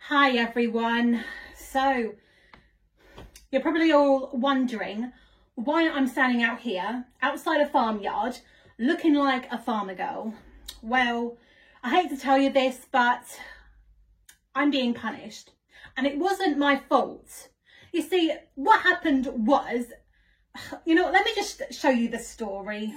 Hi everyone. So you're probably all wondering why I'm standing out here outside a farmyard looking like a farmer girl. Well, I hate to tell you this, but I'm being punished and it wasn't my fault. You see, what happened was, let me just show you the story.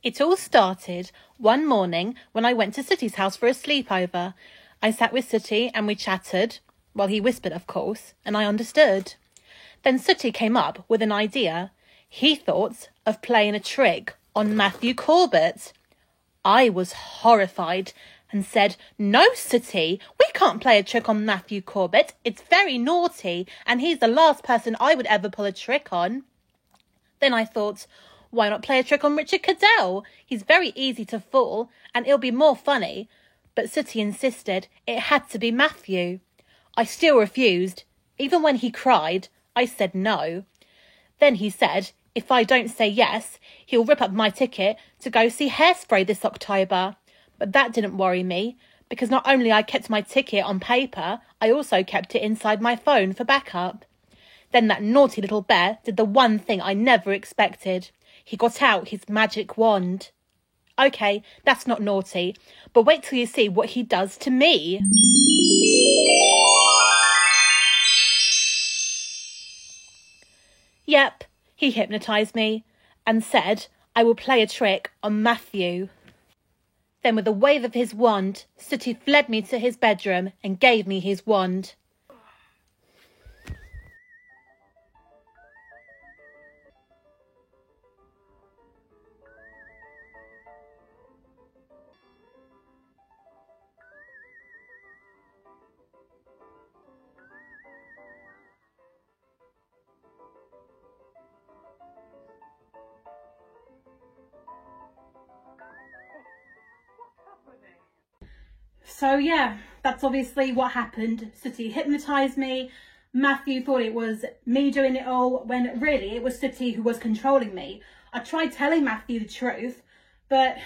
It all started one morning when I went to Sooty's house for a sleepover. I sat with Sooty and we chatted. Well, he whispered, of course, and I understood. Then Sooty came up with an idea. He thought of playing a trick on Matthew Corbett. I was horrified and said, "No, Sooty, we can't play a trick on Matthew Corbett. It's very naughty, and he's the last person I would ever pull a trick on." Then I thought, why not play a trick on Richard Cadell? He's very easy to fool, and it'll be more funny. But Sooty insisted it had to be Matthew. I still refused. Even when he cried, I said no. Then he said, if I don't say yes, he'll rip up my ticket to go see Hairspray this October. But that didn't worry me, because not only I kept my ticket on paper, I also kept it inside my phone for backup. Then that naughty little bear did the one thing I never expected. He got out his magic wand. Okay, that's not naughty, but wait till you see what he does to me. Yep, he hypnotised me and said I will play a trick on Matthew. Then with a wave of his wand, Sooty fled me to his bedroom and gave me his wand. So yeah, that's obviously what happened. Sooty hypnotised me. Matthew thought it was me doing it all, when really it was Sooty who was controlling me. I tried telling Matthew the truth, but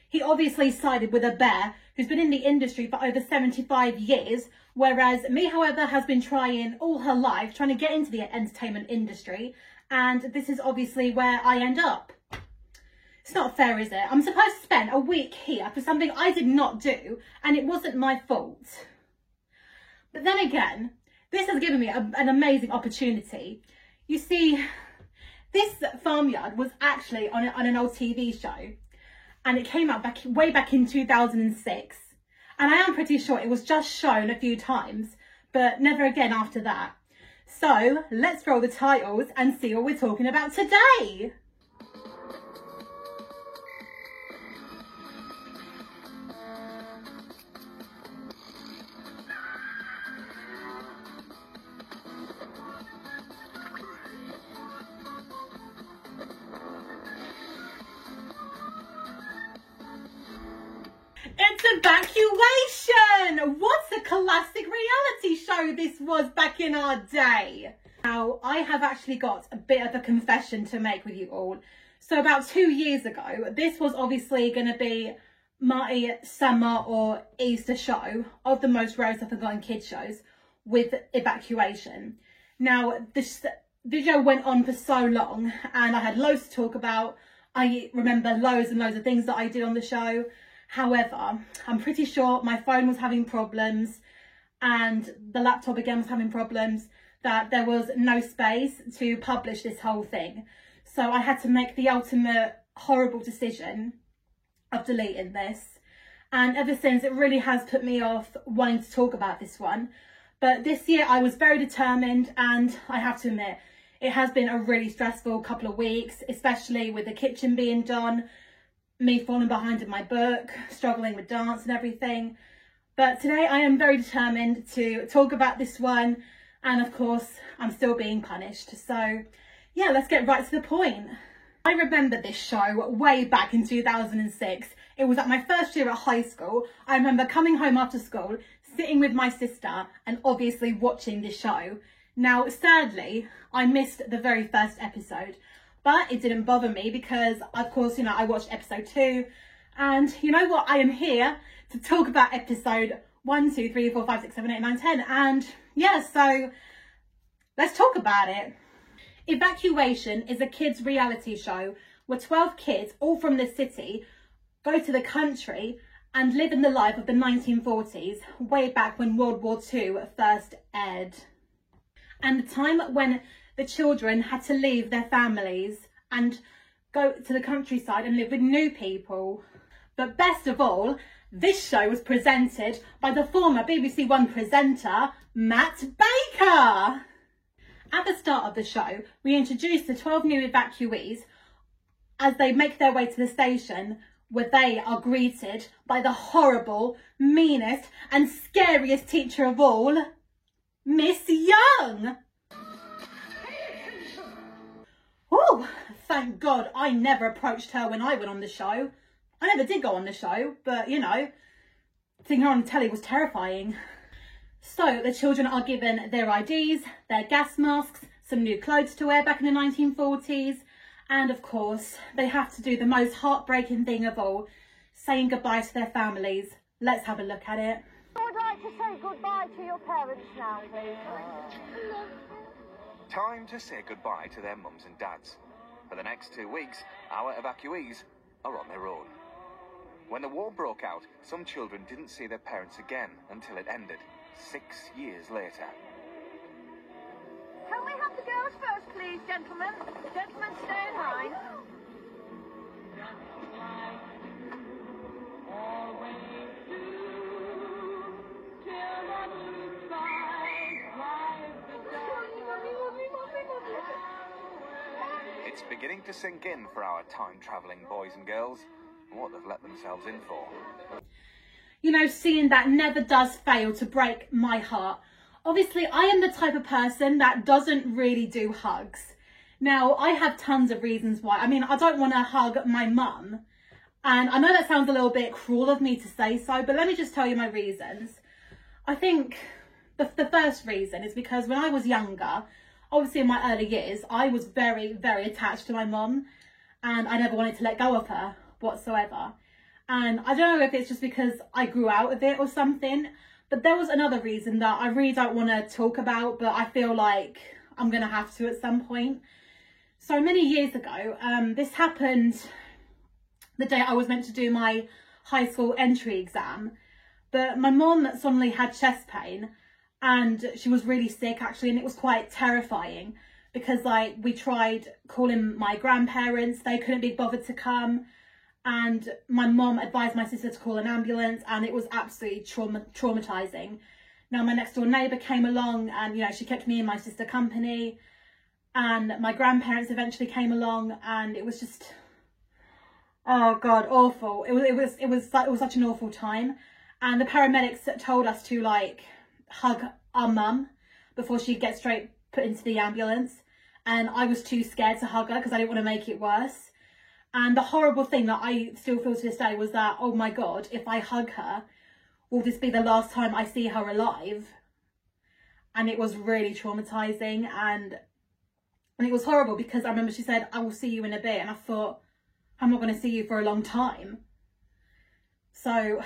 he obviously sided with a bear who's been in the industry for over 75 years, whereas me, however, has been trying all her life, trying to get into the entertainment industry, and this is obviously where I end up. It's not fair, is it? I'm supposed to spend a week here for something I did not do, and it wasn't my fault. But then again, this has given me an amazing opportunity. You see, this farmyard was actually on an old TV show, and it came out way back in 2006. And I am pretty sure it was just shown a few times, but never again after that. So let's roll the titles and see what we're talking about today. It's Evacuation! What a classic reality show this was back in our day. Now, I have actually got a bit of a confession to make with you all. So about 2 years ago, this was obviously going to be my summer or Easter show of the most Rose I've Forgotten kids shows with Evacuation. Now, this video went on for so long and I had loads to talk about. I remember loads and loads of things that I did on the show. However, I'm pretty sure my phone was having problems and the laptop again was having problems, that there was no space to publish this whole thing. So I had to make the ultimate horrible decision of deleting this. And ever since, it really has put me off wanting to talk about this one. But this year I was very determined, and I have to admit, it has been a really stressful couple of weeks, especially with the kitchen being done, me falling behind in my book, struggling with dance and everything. But today I am very determined to talk about this one, and of course I'm still being punished. So yeah, let's get right to the point. I remember this show way back in 2006. It was at my first year at high school. I remember coming home after school, sitting with my sister and obviously watching this show. Now sadly, I missed the very first episode. But it didn't bother me because, of course, I watched episode 2. And you know what? I am here to talk about episode 1, 2, 3, 4, 5, 6, 7, 8, 9, 10. And yeah, so let's talk about it. Evacuation is a kids' reality show where 12 kids, all from the city, go to the country and live in the life of the 1940s, way back when World War II first aired. And the time when the children had to leave their families and go to the countryside and live with new people. But best of all, this show was presented by the former BBC One presenter, Matt Baker. At the start of the show, we introduced the 12 new evacuees as they make their way to the station, where they are greeted by the horrible, meanest and scariest teacher of all, Miss Young. Oh, thank God I never approached her when I went on the show. I never did go on the show, but you know, seeing her on telly was terrifying. So the children are given their IDs, their gas masks, some new clothes to wear back in the 1940s, and of course, they have to do the most heartbreaking thing of all, saying goodbye to their families. Let's have a look at it. I would like to say goodbye to your parents now, please. Time to say goodbye to their mums and dads. For the next 2 weeks, our evacuees are on their own. When the war broke out, some children didn't see their parents again until it ended, 6 years later. Can we have the girls first, please, gentlemen? Gentlemen, stay in line. It's beginning to sink in for our time-travelling boys and girls what they've let themselves in for. You know, seeing that never does fail to break my heart. Obviously, I am the type of person that doesn't really do hugs. Now, I have tons of reasons why. I mean, I don't want to hug my mum. And I know that sounds a little bit cruel of me to say so, but let me just tell you my reasons. I think the first reason is because when I was younger, obviously in my early years, I was very, very attached to my mum. And I never wanted to let go of her whatsoever. And I don't know if it's just because I grew out of it or something, but there was another reason that I really don't want to talk about, but I feel like I'm going to have to at some point. So many years ago, this happened the day I was meant to do my high school entry exam, but my mum suddenly had chest pain and she was really sick actually, and it was quite terrifying because like we tried calling my grandparents, they couldn't be bothered to come. And my mum advised my sister to call an ambulance, and it was absolutely traumatizing. Now, my next door neighbour came along and, you know, she kept me and my sister company. And my grandparents eventually came along, and it was just, oh God, awful. It was such an awful time. And the paramedics told us to like hug our mum before she gets straight put into the ambulance. And I was too scared to hug her because I didn't want to make it worse. And the horrible thing that I still feel to this day was that, oh my God, if I hug her, will this be the last time I see her alive? And it was really traumatizing, and it was horrible because I remember she said, I will see you in a bit. And I thought, I'm not going to see you for a long time. So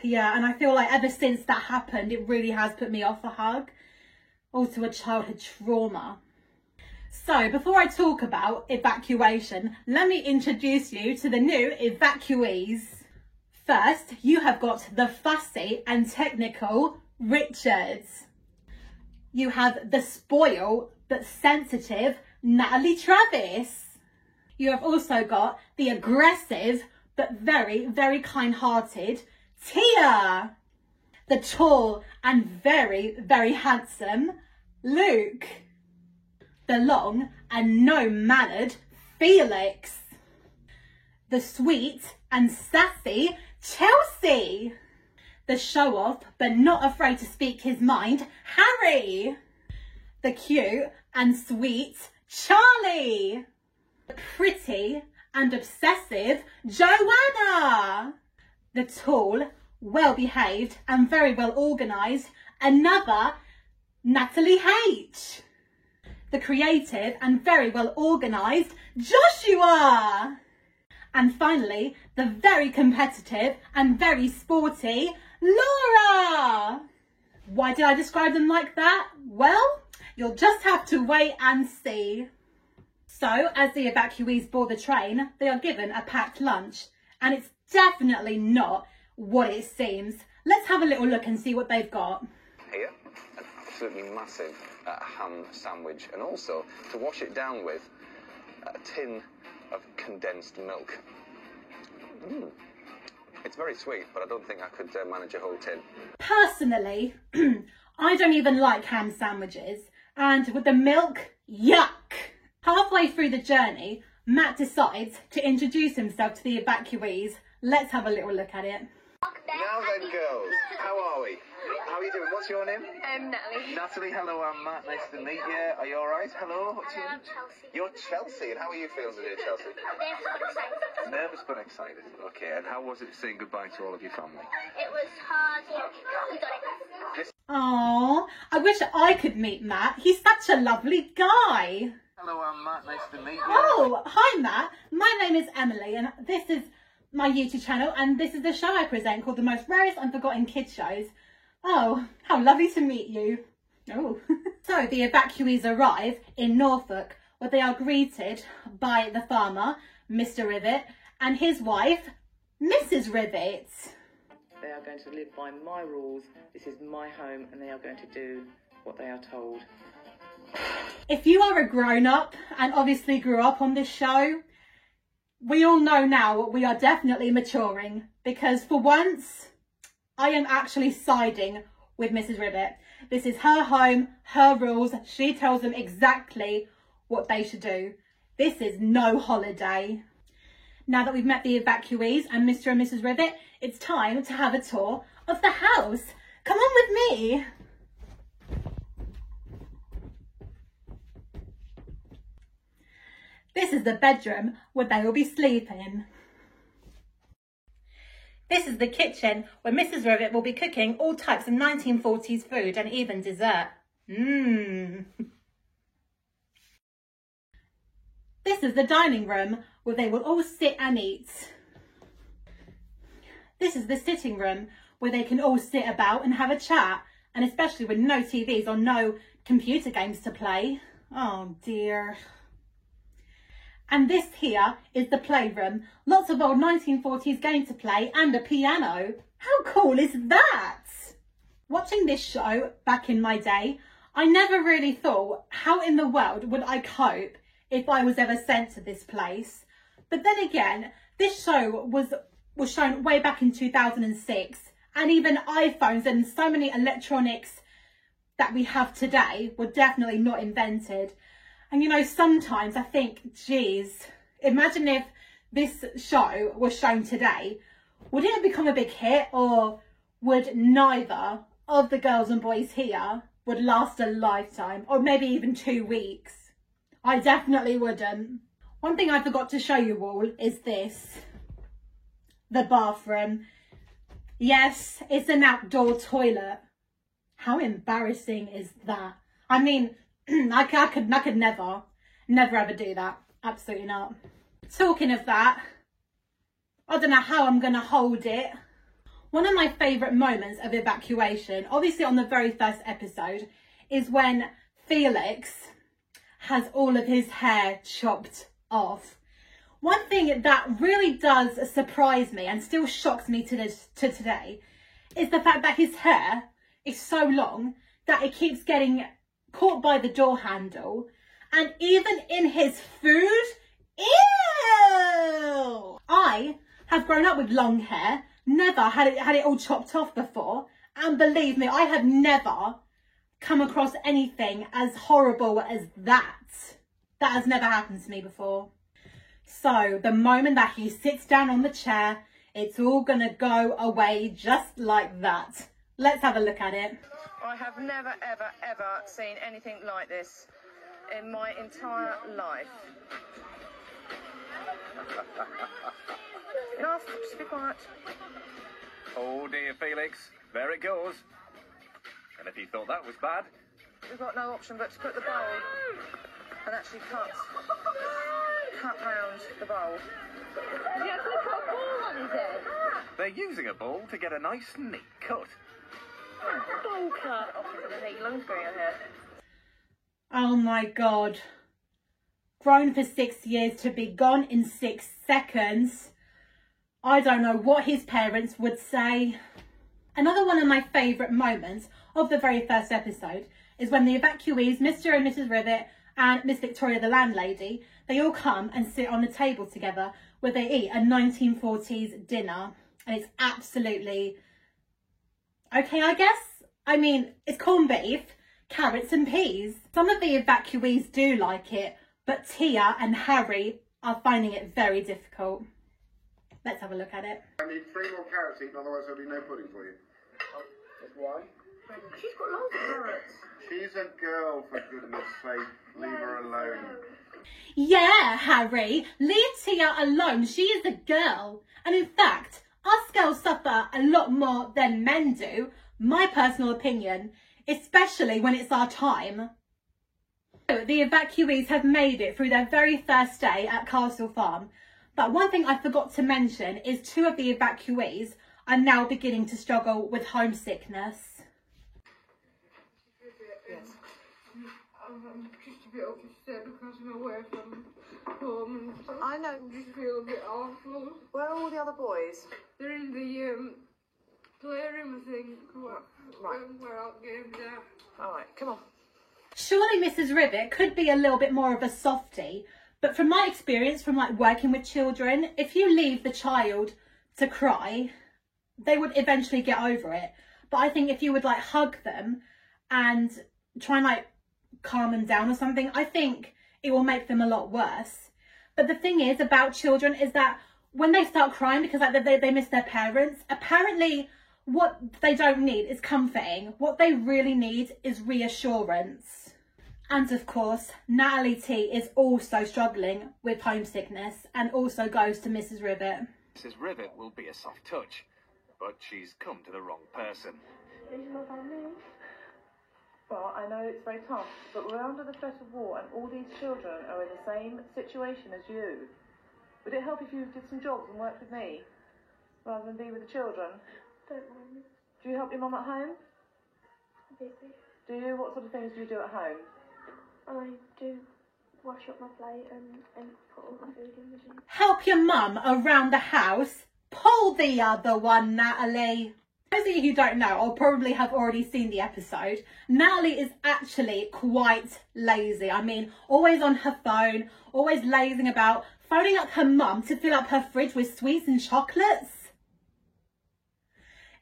yeah, and I feel like ever since that happened, it really has put me off a hug. Also a childhood trauma. So before I talk about evacuation, let me introduce you to the new evacuees. First, you have got the fussy and technical Richards. You have the spoiled but sensitive Natalie Travis. You have also got the aggressive but very, very kind-hearted Tia. The tall and very, very handsome Luke. The long and no-mannered Felix. The sweet and sassy Chelsea. The show-off but not afraid to speak his mind Harry. The cute and sweet Charlie. The pretty and obsessive Joanna. The tall, well-behaved and very well organised another Natalie H. The creative and very well organised Joshua. And finally, the very competitive and very sporty Laura! Why did I describe them like that? Well, you'll just have to wait and see. So, as the evacuees board the train, they are given a packed lunch. And it's definitely not what it seems. Let's have a little look and see what they've got. Here, an absolutely massive ham sandwich, and also to wash it down with a tin of condensed milk. It's very sweet, but I don't think I could manage a whole tin. Personally, I don't even like ham sandwiches, and with the milk, yuck! Halfway through the journey, Matt decides to introduce himself to the evacuees. Let's have a little look at it. Now then, girls, how are we? How are you doing? What's your name? Natalie. Natalie, hello, I'm Matt. Nice to meet you. Are you alright? Hello, what's your name? Chelsea. You're Chelsea, and how are you feeling today, Chelsea? Nervous but excited. Okay, and how was it saying goodbye to all of your family? It was hard. We got it. Aww, I wish I could meet Matt. He's such a lovely guy. Hello, I'm Matt. Nice to meet you. Oh, hi Matt. My name is Emily and this is my YouTube channel and this is the show I present called The Most Rarest Unforgotten Kids Shows. Oh, how lovely to meet you. Oh. So the evacuees arrive in Norfolk where they are greeted by the farmer, Mr. Rivet, and his wife, Mrs. Rivet. They are going to live by my rules. This is my home and they are going to do what they are told. If you are a grown-up and obviously grew up on this show, we all know now we are definitely maturing because for once, I am actually siding with Mrs. Rivet. This is her home, her rules. She tells them exactly what they should do. This is no holiday. Now that we've met the evacuees and Mr. and Mrs. Rivet, it's time to have a tour of the house. Come on with me. This is the bedroom where they will be sleeping. This is the kitchen where Mrs. Rivet will be cooking all types of 1940s food and even dessert. This is the dining room where they will all sit and eat. This is the sitting room where they can all sit about and have a chat, and especially with no TVs or no computer games to play. Oh dear. And this here is the playroom. Lots of old 1940s games to play and a piano. How cool is that? Watching this show back in my day, I never really thought how in the world would I cope if I was ever sent to this place. But then again, this show was shown way back in 2006, and even iPhones and so many electronics that we have today were definitely not invented. And you know, sometimes I think, geez, imagine if this show was shown today, would it have become a big hit, or would neither of the girls and boys here would last a lifetime, or maybe even 2 weeks? I definitely wouldn't. One thing I forgot to show you all is this, the bathroom. Yes, it's an outdoor toilet. How embarrassing is that? I mean, I could never ever do that. Absolutely not. Talking of that, I don't know how I'm going to hold it. One of my favourite moments of evacuation, obviously on the very first episode, is when Felix has all of his hair chopped off. One thing that really does surprise me and still shocks me to today is the fact that his hair is so long that it keeps getting caught by the door handle, and even in his food. Ew! I have grown up with long hair, never had it all chopped off before, and believe me, I have never come across anything as horrible as that. That has never happened to me before. So the moment that he sits down on the chair, it's all gonna go away just like that. Let's have a look at it. I have never, ever, ever seen anything like this in my entire life. Enough, just be quiet. Oh dear, Felix. There it goes. And if you thought that was bad, We've got no option but to put the bowl and actually cut round the bowl. You have to put a ball on his head. They're using a ball to get a nice, neat cut. Bowl cut. Oh, I'm gonna take your lungs going here. Oh my God. Grown for 6 years to be gone in 6 seconds. I don't know what his parents would say. Another one of my favourite moments of the very first episode is when the evacuees, Mr. and Mrs. Rivet and Miss Victoria, the landlady, they all come and sit on a table together where they eat a 1940s dinner. And it's absolutely okay, I guess. I mean, it's corned beef, carrots and peas. Some of the evacuees do like it, but Tia and Harry are finding it very difficult. Let's have a look at it. I need 3 more carrots eaten, otherwise there'll be no pudding for you. Why? She's got loads of carrots. She's a girl, for goodness sake. Leave her alone. Yeah, Harry, leave Tia alone. She is a girl. And in fact, us girls suffer a lot more than men do. My personal opinion, especially when it's our time. The evacuees have made it through their very first day at Castle Farm. But one thing I forgot to mention is 2 of the evacuees are now beginning to struggle with homesickness. Yes. I'm just a bit upset because I'm away from home and stuff. I know. I just feel a bit awful. Where are all the other boys? They're in the playroom, I think, Right. where our games are. All right, come on. Surely Mrs. Rivet could be a little bit more of a softie, but from my experience from like working with children, if you leave the child to cry, they would eventually get over it. But I think if you would like hug them and try and like calm them down or something, I think it will make them a lot worse. But the thing is about children is that when they start crying because like they miss their parents, apparently what they don't need is comforting. What they really need is reassurance. And of course, Natalie T is also struggling with homesickness and also goes to Mrs. Rivet. Mrs. Rivet will be a soft touch, but she's come to the wrong person. Well, I know it's very tough, but we're under the threat of war and all these children are in the same situation as you. Would it help if you did some jobs and worked with me, rather than be with the children? Don't mind. Do you help your mum at home? Busy. Do you? What sort of things do you do at home? I do wash up my plate and put all my food in the machine. Help your mum around the house? Pull the other one, Natalie. Those of you who don't know, or probably have already seen the episode, Natalie is actually quite lazy. I mean, always on her phone, always lazing about, phoning up her mum to fill up her fridge with sweets and chocolates.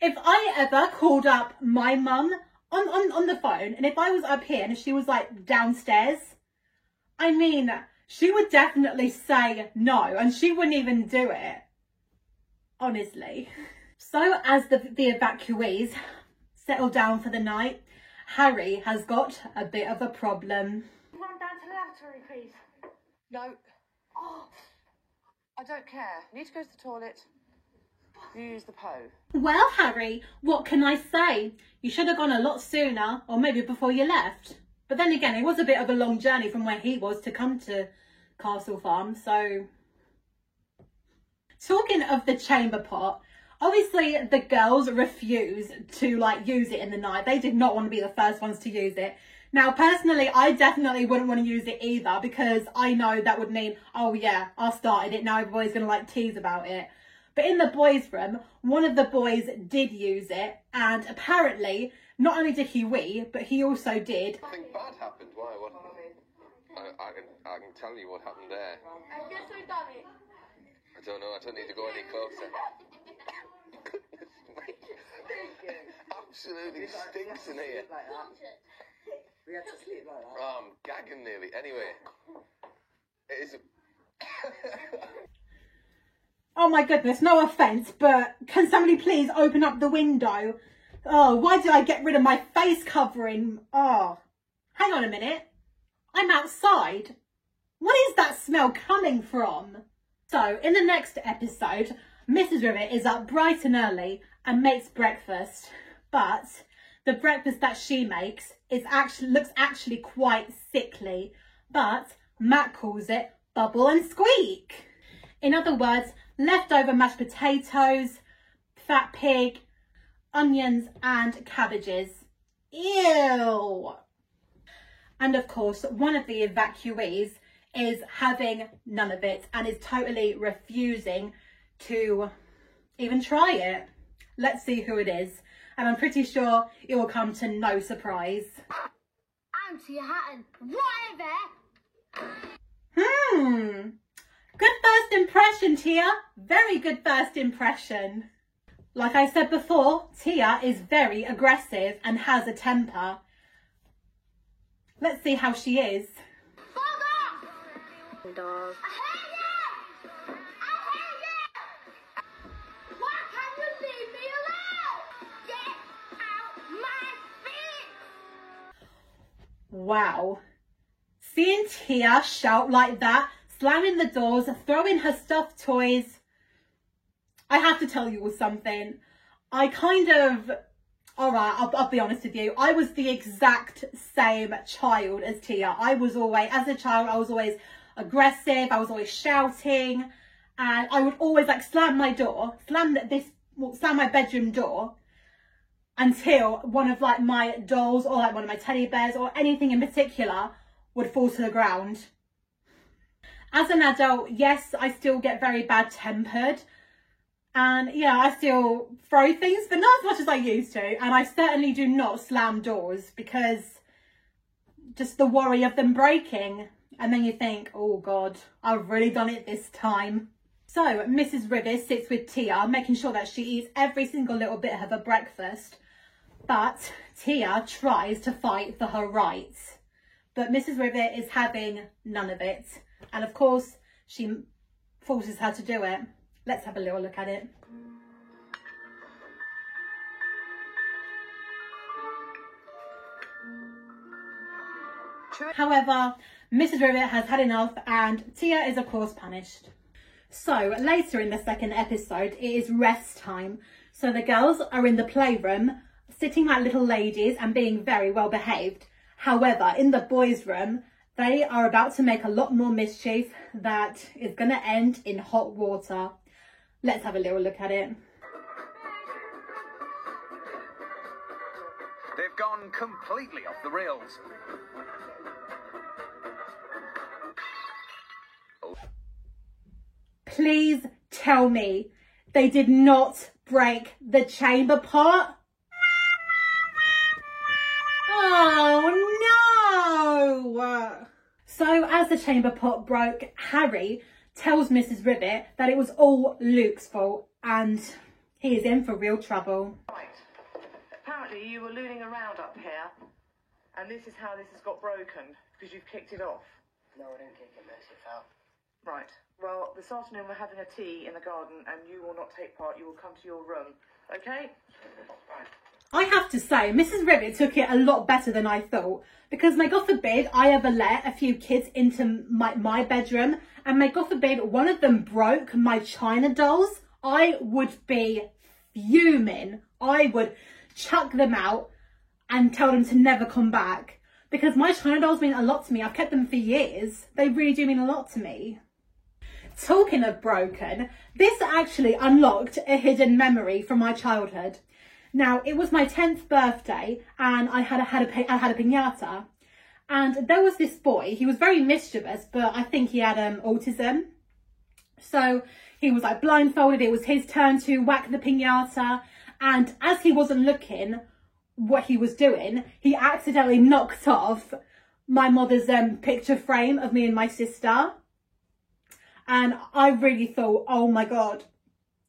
If I ever called up my mum on the phone, and if I was up here and if she was like downstairs, I mean, she would definitely say no and she wouldn't even do it. Honestly. So as the evacuees settle down for the night, Harry has got a bit of a problem. Run down to the lavatory, please. No. Oh, I don't care. Need to go to the toilet. You use the Po. Well, Harry, what can I say? You should have gone a lot sooner, or maybe before you left. But then again, it was a bit of a long journey from where he was to come to Castle Farm, so... Talking of the chamber pot, obviously the girls refused to like use it in the night. They did not want to be the first ones to use it. Now, personally, I definitely wouldn't want to use it either because I know that would mean, oh yeah, I started it, now everybody's going to like tease about it. But in the boys' room, one of the boys did use it, and apparently, not only did he wee, but he also did. Nothing bad happened. Why? What? I can tell you what happened there. I guess we've done it. I don't know. I don't need to go any closer. Absolutely stinks in here. We had to sleep like that. Oh, I'm gagging nearly. Anyway, it is. Oh my goodness, no offence, but can somebody please open up the window? Oh, why did I get rid of my face covering? Oh, hang on a minute. I'm outside. What is that smell coming from? So, in the next episode, Mrs. Rivet is up bright and early and makes breakfast. But the breakfast that she makes looks actually quite sickly. But Matt calls it bubble and squeak. In other words, leftover mashed potatoes, fat pig, onions and cabbages. Ew! And of course, one of the evacuees is having none of it and is totally refusing to even try it. Let's see who it is. And I'm pretty sure it will come to no surprise. I'm Tia Hatton. Whatever. Good first impression, Tia. Very good first impression. Like I said before, Tia is very aggressive and has a temper. Let's see how she is. Dog. Wow. Seeing Tia shout like that, slamming the doors, throwing her stuffed toys, I have to tell you all something. I kind of, alright, I'll be honest with you, I was the exact same child as Tia. I was always, as a child, I was always aggressive, I was always shouting, and I would always like slam my bedroom door until one of like my dolls or like one of my teddy bears or anything in particular would fall to the ground. As an adult, yes, I still get very bad tempered, and yeah, I still throw things, but not as much as I used to. And I certainly do not slam doors because just the worry of them breaking. And then you think, oh God, I've really done it this time. So Mrs. Rivers sits with Tia, making sure that she eats every single little bit of her breakfast. But Tia tries to fight for her rights. But Mrs. Rivers is having none of it. And of course, she forces her to do it. Let's have a little look at it. However, Mrs. Rivers has had enough and Tia is of course punished. So later in the second episode, it is rest time. So the girls are in the playroom, sitting like little ladies and being very well behaved. However, in the boys' room, they are about to make a lot more mischief that is going to end in hot water. Let's have a little look at it. They've gone completely off the rails. Please tell me they did not break the chamber pot? Oh no! So as the chamber pot broke, Harry tells Mrs. Ribbit that it was all Luke's fault and he is in for real trouble. Right. Apparently you were looning around up here and this is how this has got broken because you've kicked it off. No, I didn't kick it, Mercy, it fell. Right. Well, this afternoon we're having a tea in the garden and you will not take part. You will come to your room. Okay? Right. I have to say, Mrs. Ribbit took it a lot better than I thought, because may God forbid I ever let a few kids into my bedroom and may God forbid one of them broke my China dolls, I would be fuming. I would chuck them out and tell them to never come back, because my China dolls mean a lot to me. I've kept them for years. They really do mean a lot to me. Talking of broken, this actually unlocked a hidden memory from my childhood. Now, it was my 10th birthday and I had a piñata, and there was this boy. He was very mischievous, but I think he had autism. So he was like blindfolded. It was his turn to whack the piñata, and as he wasn't looking what he was doing, he accidentally knocked off my mother's picture frame of me and my sister. And I really thought, oh my God,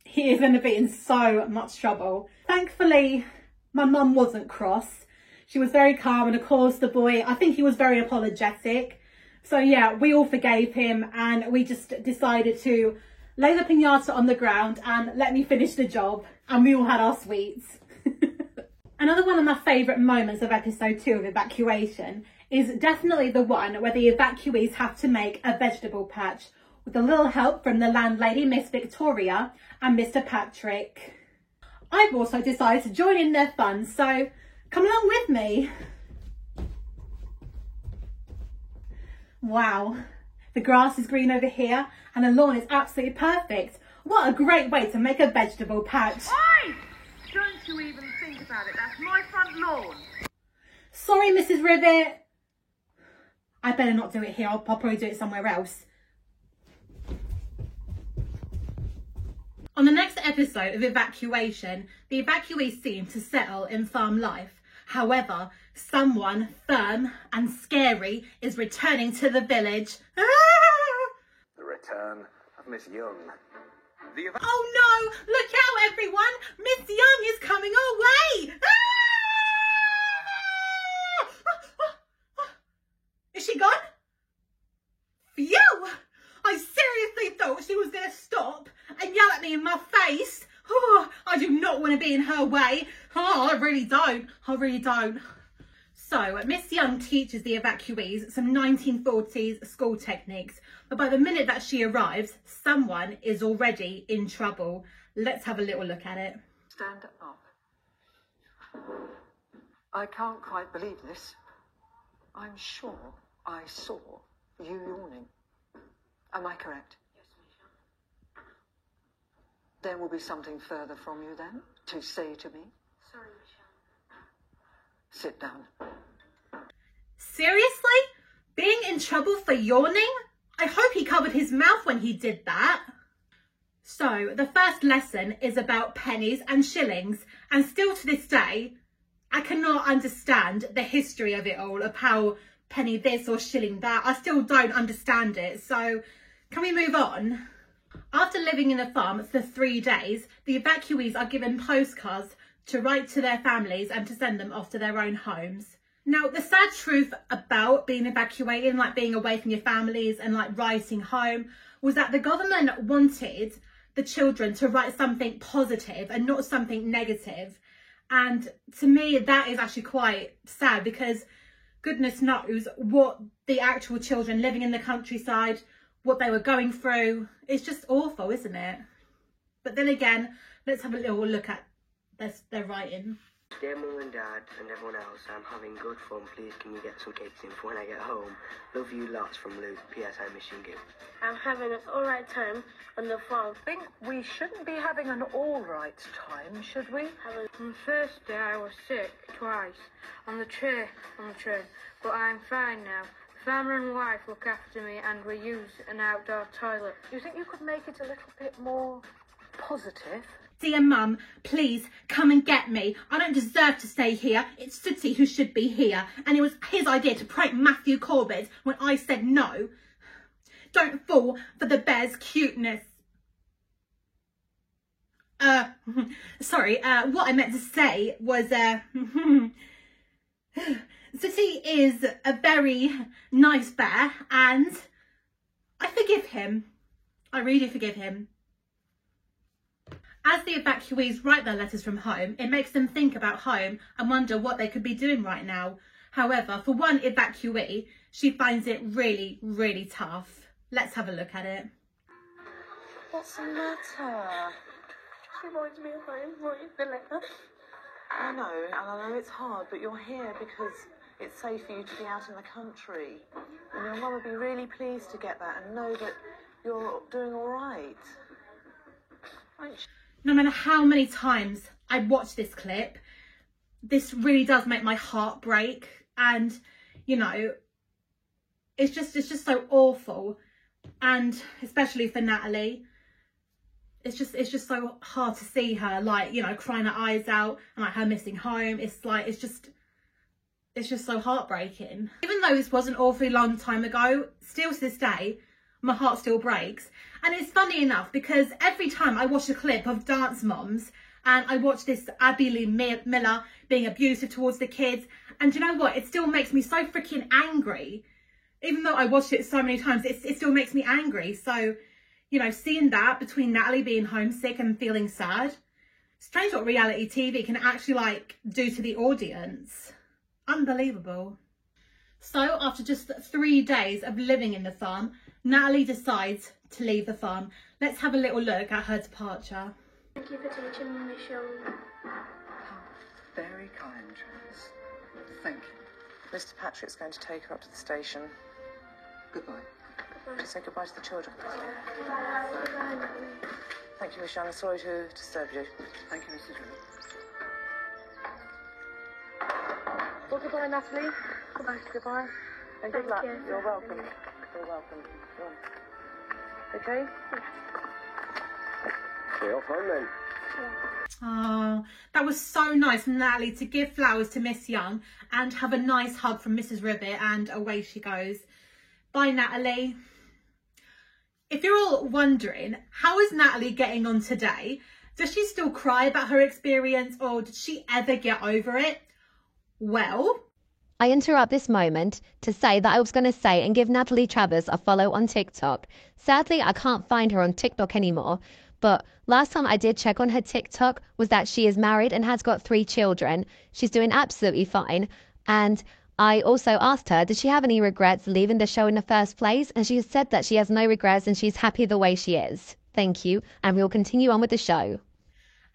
he is going to be in so much trouble. Thankfully, my mum wasn't cross. She was very calm, and of course the boy, I think he was very apologetic. So yeah, we all forgave him and we just decided to lay the piñata on the ground and let me finish the job, and we all had our sweets. Another one of my favourite moments of episode 2 of Evacuation is definitely the one where the evacuees have to make a vegetable patch with a little help from the landlady, Miss Victoria, and Mr. Patrick. I've also decided to join in their fun, so come along with me. Wow, the grass is green over here and the lawn is absolutely perfect. What a great way to make a vegetable patch. Oi! Don't you even think about it. That's my front lawn. Sorry, Mrs. Rivet. I better not do it here. I'll probably do it somewhere else. On the next episode of Evacuation, the evacuees seem to settle in farm life. However, someone firm and scary is returning to the village. The return of Miss Young. Oh no! Look out, everyone! Miss Young is coming our way! Is she gone? Phew! I seriously thought she was going to stop and yell at me in my face. Oh, I do not want to be in her way. Oh, I really don't. I really don't. So, Miss Young teaches the evacuees some 1940s school techniques, but by the minute that she arrives, someone is already in trouble. Let's have a little look at it. Stand up. I can't quite believe this. I'm sure I saw you yawning. Am I correct? Yes, Michelle. There will be something further from you then to say to me. Sorry, Michelle. Sit down. Seriously? Being in trouble for yawning? I hope he covered his mouth when he did that. So, the first lesson is about pennies and shillings, and still to this day, I cannot understand the history of it all, of how penny this or shilling that. I still don't understand it. So, can we move on? After living in the farm for 3 days, the evacuees are given postcards to write to their families and to send them off to their own homes. Now, the sad truth about being evacuated, like being away from your families and like writing home, was that the government wanted the children to write something positive and not something negative. And to me, that is actually quite sad, because goodness knows what the actual children living in the countryside, what they were going through. It's just awful, isn't it? But then again, let's have a little look at their writing. Dear Mum and Dad and everyone else, I'm having good fun. Please can you get some cakes in for when I get home? Love you lots from Luke. P.S. I miss you. I'm having an alright time on the farm. I think we shouldn't be having an all right time, should we? On the first day I was sick twice on the train, but I'm fine now. Farmer and wife look after me and we use an outdoor toilet. Do you think you could make it a little bit more positive? Dear Mum, please come and get me. I don't deserve to stay here. It's Sooty who should be here. And it was his idea to prank Matthew Corbett when I said no. Don't fall for the bear's cuteness. Sorry, what I meant to say was, Sooty is a very nice bear and I forgive him. I really forgive him. As the evacuees write their letters from home, it makes them think about home and wonder what they could be doing right now. However, for one evacuee, she finds it really, really tough. Let's have a look at it. What's the matter? She reminds me of home, writing the letter. I know, and I know it's hard, but you're here because it's safe for you to be out in the country. And your mum would be really pleased to get that and know that you're doing all right. Aren't you? No matter how many times I watch this clip, this really does make my heart break. And, you know, it's just so awful. And especially for Natalie, it's just so hard to see her, like, you know, crying her eyes out and like her missing home. It's like, it's just so heartbreaking. Even though this was an awfully long time ago, still to this day, my heart still breaks. And it's funny enough because every time I watch a clip of Dance Moms and I watch this Abby Lee Miller being abusive towards the kids, and do you know what? It still makes me so freaking angry. Even though I watched it so many times, it still makes me angry. So, you know, seeing that between Natalie being homesick and feeling sad, strange what reality TV can actually like do to the audience. Unbelievable. So after just 3 days of living in the farm, Natalie decides to leave the farm. Let's have a little look at her departure. Thank you for teaching me, Miss Young. Very kind, Charles. Thank you. Mr. Patrick's going to take her up to the station. Goodbye. Goodbye. Just say goodbye to the children. Goodbye, Natalie. Thank you, Michelle. I'm sorry to disturb you. Thank you, Mrs. Rivet. Well, goodbye, Natalie. Goodbye. Goodbye. And good luck. you. You're welcome. You're welcome. Okay? We're off home then. Oh, that was so nice from Natalie to give flowers to Miss Young and have a nice hug from Mrs. Rivet, and away she goes. Bye, Natalie. If you're all wondering, how is Natalie getting on today? Does she still cry about her experience, or did she ever get over it? Well, I interrupt this moment to say that I was going to say and give Natalie Travers a follow on TikTok. Sadly, I can't find her on TikTok anymore, but last time I did check on her TikTok was that she is married and has got 3 children. She's doing absolutely fine. And I also asked her, did she have any regrets leaving the show in the first place? And she said that she has no regrets and she's happy the way she is. Thank you. And we'll continue on with the show.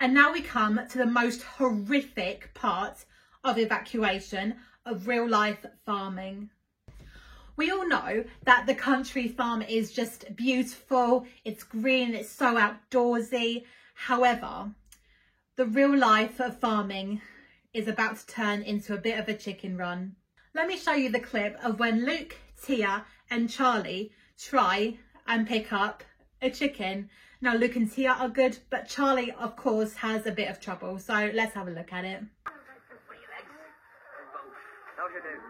and now we come to the most horrific part of evacuation of real life farming. We all know that the country farm is just beautiful, it's green, it's so outdoorsy. However, the real life of farming is about to turn into a bit of a chicken run. Let me show you the clip of when Luke, Tia and Charlie try and pick up a chicken. Now Luke and Tia are good, but Charlie of course has a bit of trouble, so let's have a look at it.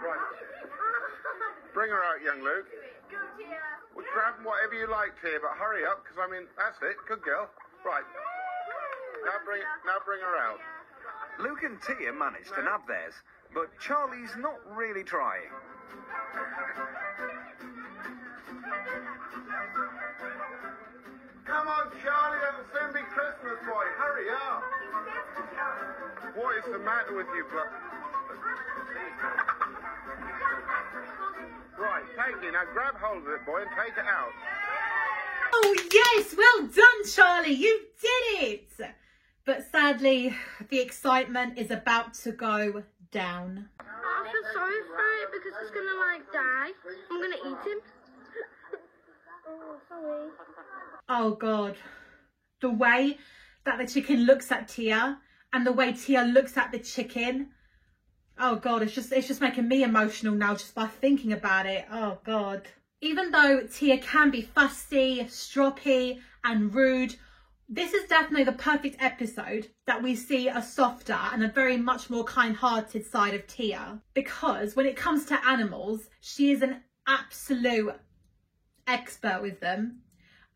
Right. Bring her out, young Luke. We'll grab whatever you like, Tia, but hurry up, because I mean, that's it. Good girl. Right. Now bring her out. Luke and Tia managed to nab theirs, but Charlie's not really trying. Come on, Charlie, it'll soon be Christmas, boy. Hurry up. What is the matter with you, Right, take it. Now grab hold of it, boy, and take it out. Oh yes, well done, Charlie, you did it! But sadly, the excitement is about to go down. I feel sorry for it because it's gonna like die. I'm gonna eat him. Oh, sorry. Oh God, the way that the chicken looks at Tia and the way Tia looks at the chicken. Oh God, it's just making me emotional now just by thinking about it. Oh God. Even though Tia can be fussy, stroppy and rude, this is definitely the perfect episode that we see a softer and a very much more kind-hearted side of Tia. Because when it comes to animals, she is an absolute expert with them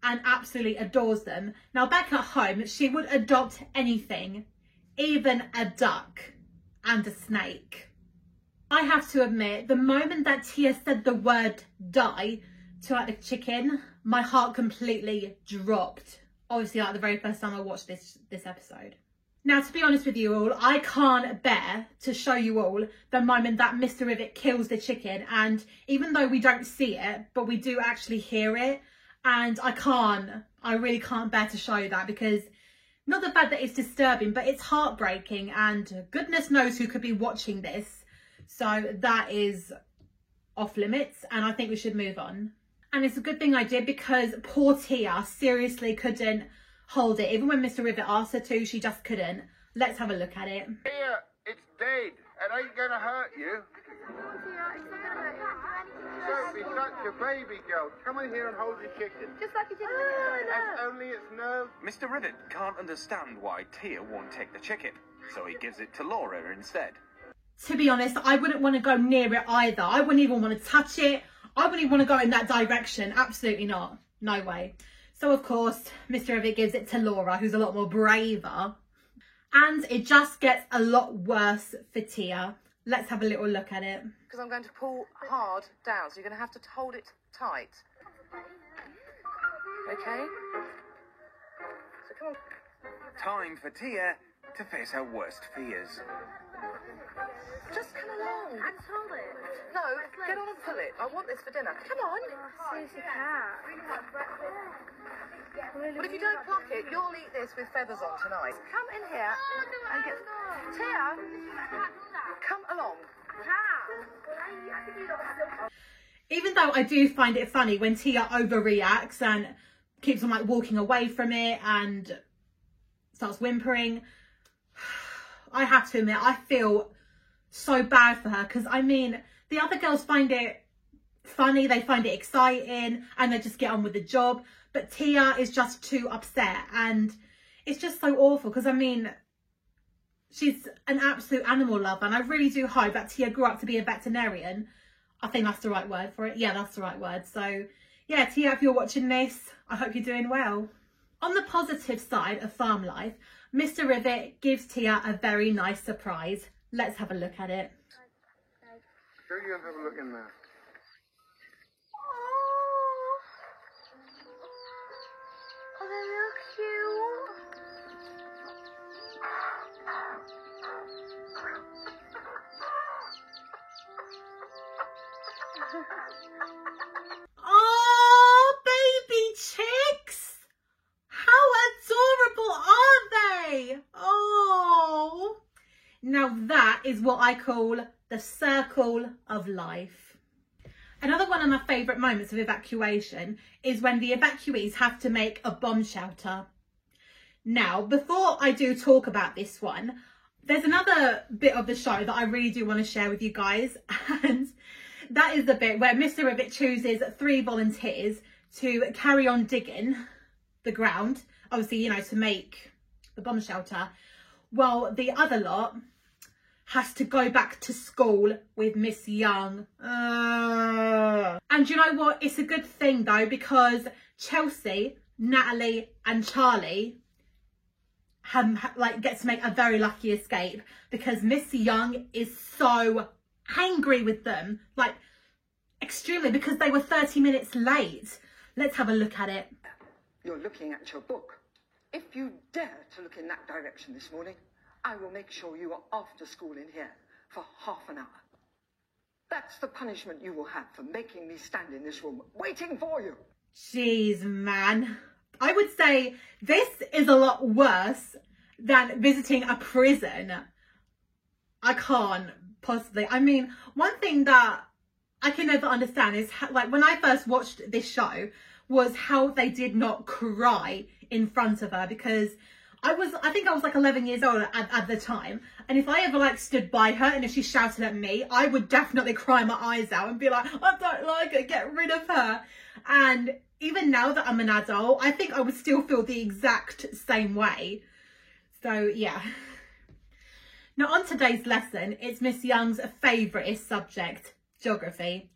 and absolutely adores them. Now back at home, she would adopt anything, even a duck and a snake. I have to admit, the moment that Tia said the word die to like the chicken, my heart completely dropped. Obviously, like the very first time I watched this episode. Now, to be honest with you all, I can't bear to show you all the moment that Mr. Rivet kills the chicken. And even though we don't see it, but we do actually hear it. And I really can't bear to show that, because not the fact that it's disturbing, but it's heartbreaking, and goodness knows who could be watching this. So that is off limits, and I think we should move on. And it's a good thing I did, because poor Tia seriously couldn't hold it. Even when Mr. Rivet asked her to, she just couldn't. Let's have a look at it. Here, it's dead. It ain't gonna hurt you. Don't be such a baby girl. Come in here and hold your chicken. Just like you did in the That's only its nerve. Mr. Rivet can't understand why Tia won't take the chicken, so he gives it to Laura instead. To be honest, I wouldn't want to go near it either. I wouldn't even want to touch it. I wouldn't even want to go in that direction. Absolutely not. No way. So, of course, Mr. Rivet gives it to Laura, who's a lot more braver. And it just gets a lot worse for Tia. Let's have a little look at it. Because I'm going to pull hard down, so you're going to have to hold it tight. Okay? So come on. Time for Tia to face her worst fears. Just come along. And hold it. No, get on and pull it. I want this for dinner. Come on. Seriously, cat. But if you don't pluck it, you'll eat this with feathers on tonight. Come in here and get... Tia, come along. Even though I do find it funny when Tia overreacts and keeps on like walking away from it and starts whimpering. I have to admit, I feel so bad for her, because I mean, the other girls find it funny, they find it exciting, and they just get on with the job. But Tia is just too upset, and it's just so awful, because I mean, she's an absolute animal lover, and I really do hope that Tia grew up to be a veterinarian. I think that's the right word for it. Yeah, that's the right word. So yeah, Tia, if you're watching this, I hope you're doing well. On the positive side of farm life, Mr. Rivet gives Tia a very nice surprise. Let's have a look at it. Go you and have a look in there. Oh, they look cute. Oh, baby chicks! How adorable are they? Oh, now that is what I call the circle of life. Another one of my favourite moments of evacuation is when the evacuees have to make a bomb shelter. Now, before I do talk about this one, there's another bit of the show that I really do want to share with you guys, and that is the bit where Mr. Rivet chooses 3 volunteers to carry on digging the ground, obviously, you know, to make the bomb shelter, while the other lot has to go back to school with Miss Young. And you know what? It's a good thing though, because Chelsea, Natalie and Charlie get to make a very lucky escape, because Miss Young is so angry with them, like extremely, because they were 30 minutes late. Let's have a look at it. You're looking at your book. If you dare to look in that direction this morning, I will make sure you are after school in here for half an hour. That's the punishment you will have for making me stand in this room waiting for you. Jeez, man. I would say this is a lot worse than visiting a prison. I can't possibly. I mean, one thing that I can never understand is how, like, when I first watched this show, was how they did not cry in front of her, because I think I was like 11 years old at the time, and if I ever like stood by her and if she shouted at me, I would definitely cry my eyes out and be like, I don't like her, get rid of her. And even now that I'm an adult, I think I would still feel the exact same way. So yeah. Now on today's lesson, it's Miss Young's favourite subject, geography.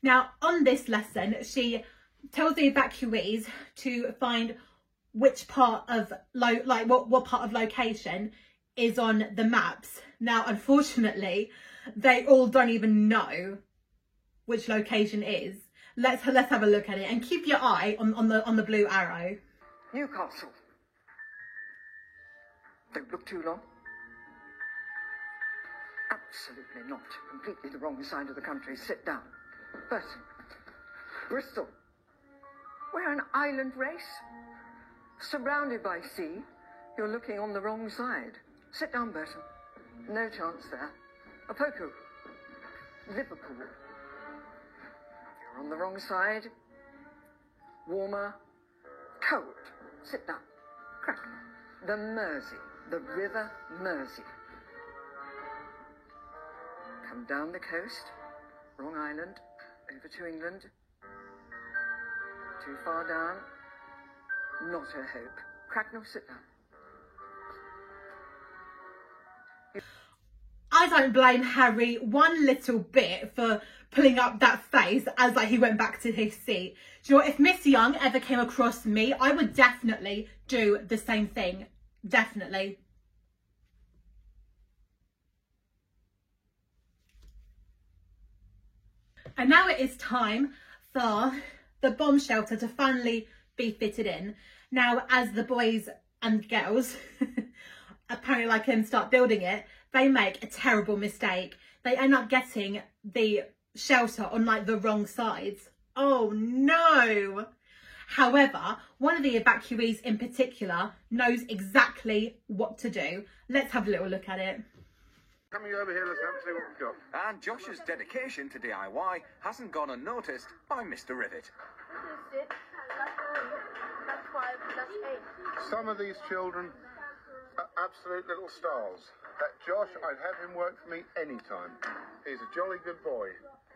Now on this lesson, she tells the evacuees to find which part of what part of location is on the maps. Now unfortunately, they all don't even know which location is. Let's have a look at it, and keep your eye on the blue arrow. Newcastle. Don't look too long. Absolutely not. Completely the wrong side of the country. Sit down. Burton. Bristol. We're an island race. Surrounded by sea. You're looking on the wrong side. Sit down, Burton. No chance there. Opoku. Liverpool. You're on the wrong side. Warmer. Cold. Sit down. Crack. The Mersey. The River Mersey. Come down the coast. Wrong island. Over to England. Too far down. Not a hope. Cracknell, sit down. I don't blame Harry one little bit for pulling up that face as like he went back to his seat. Do you know what? If Miss Young ever came across me, I would definitely do the same thing. Definitely. And now it is time for the bomb shelter to finally be fitted in. Now, as the boys and girls apparently like him start building it, they make a terrible mistake. They end up getting the shelter on like the wrong sides. Oh no! However, one of the evacuees in particular knows exactly what to do. Let's have a little look at it. Coming over here, let's have see what we've got. And Josh's dedication to DIY hasn't gone unnoticed by Mr. Rivet. Some of these children are absolute little stars. Josh, I'd have him work for me anytime. He's a jolly good boy.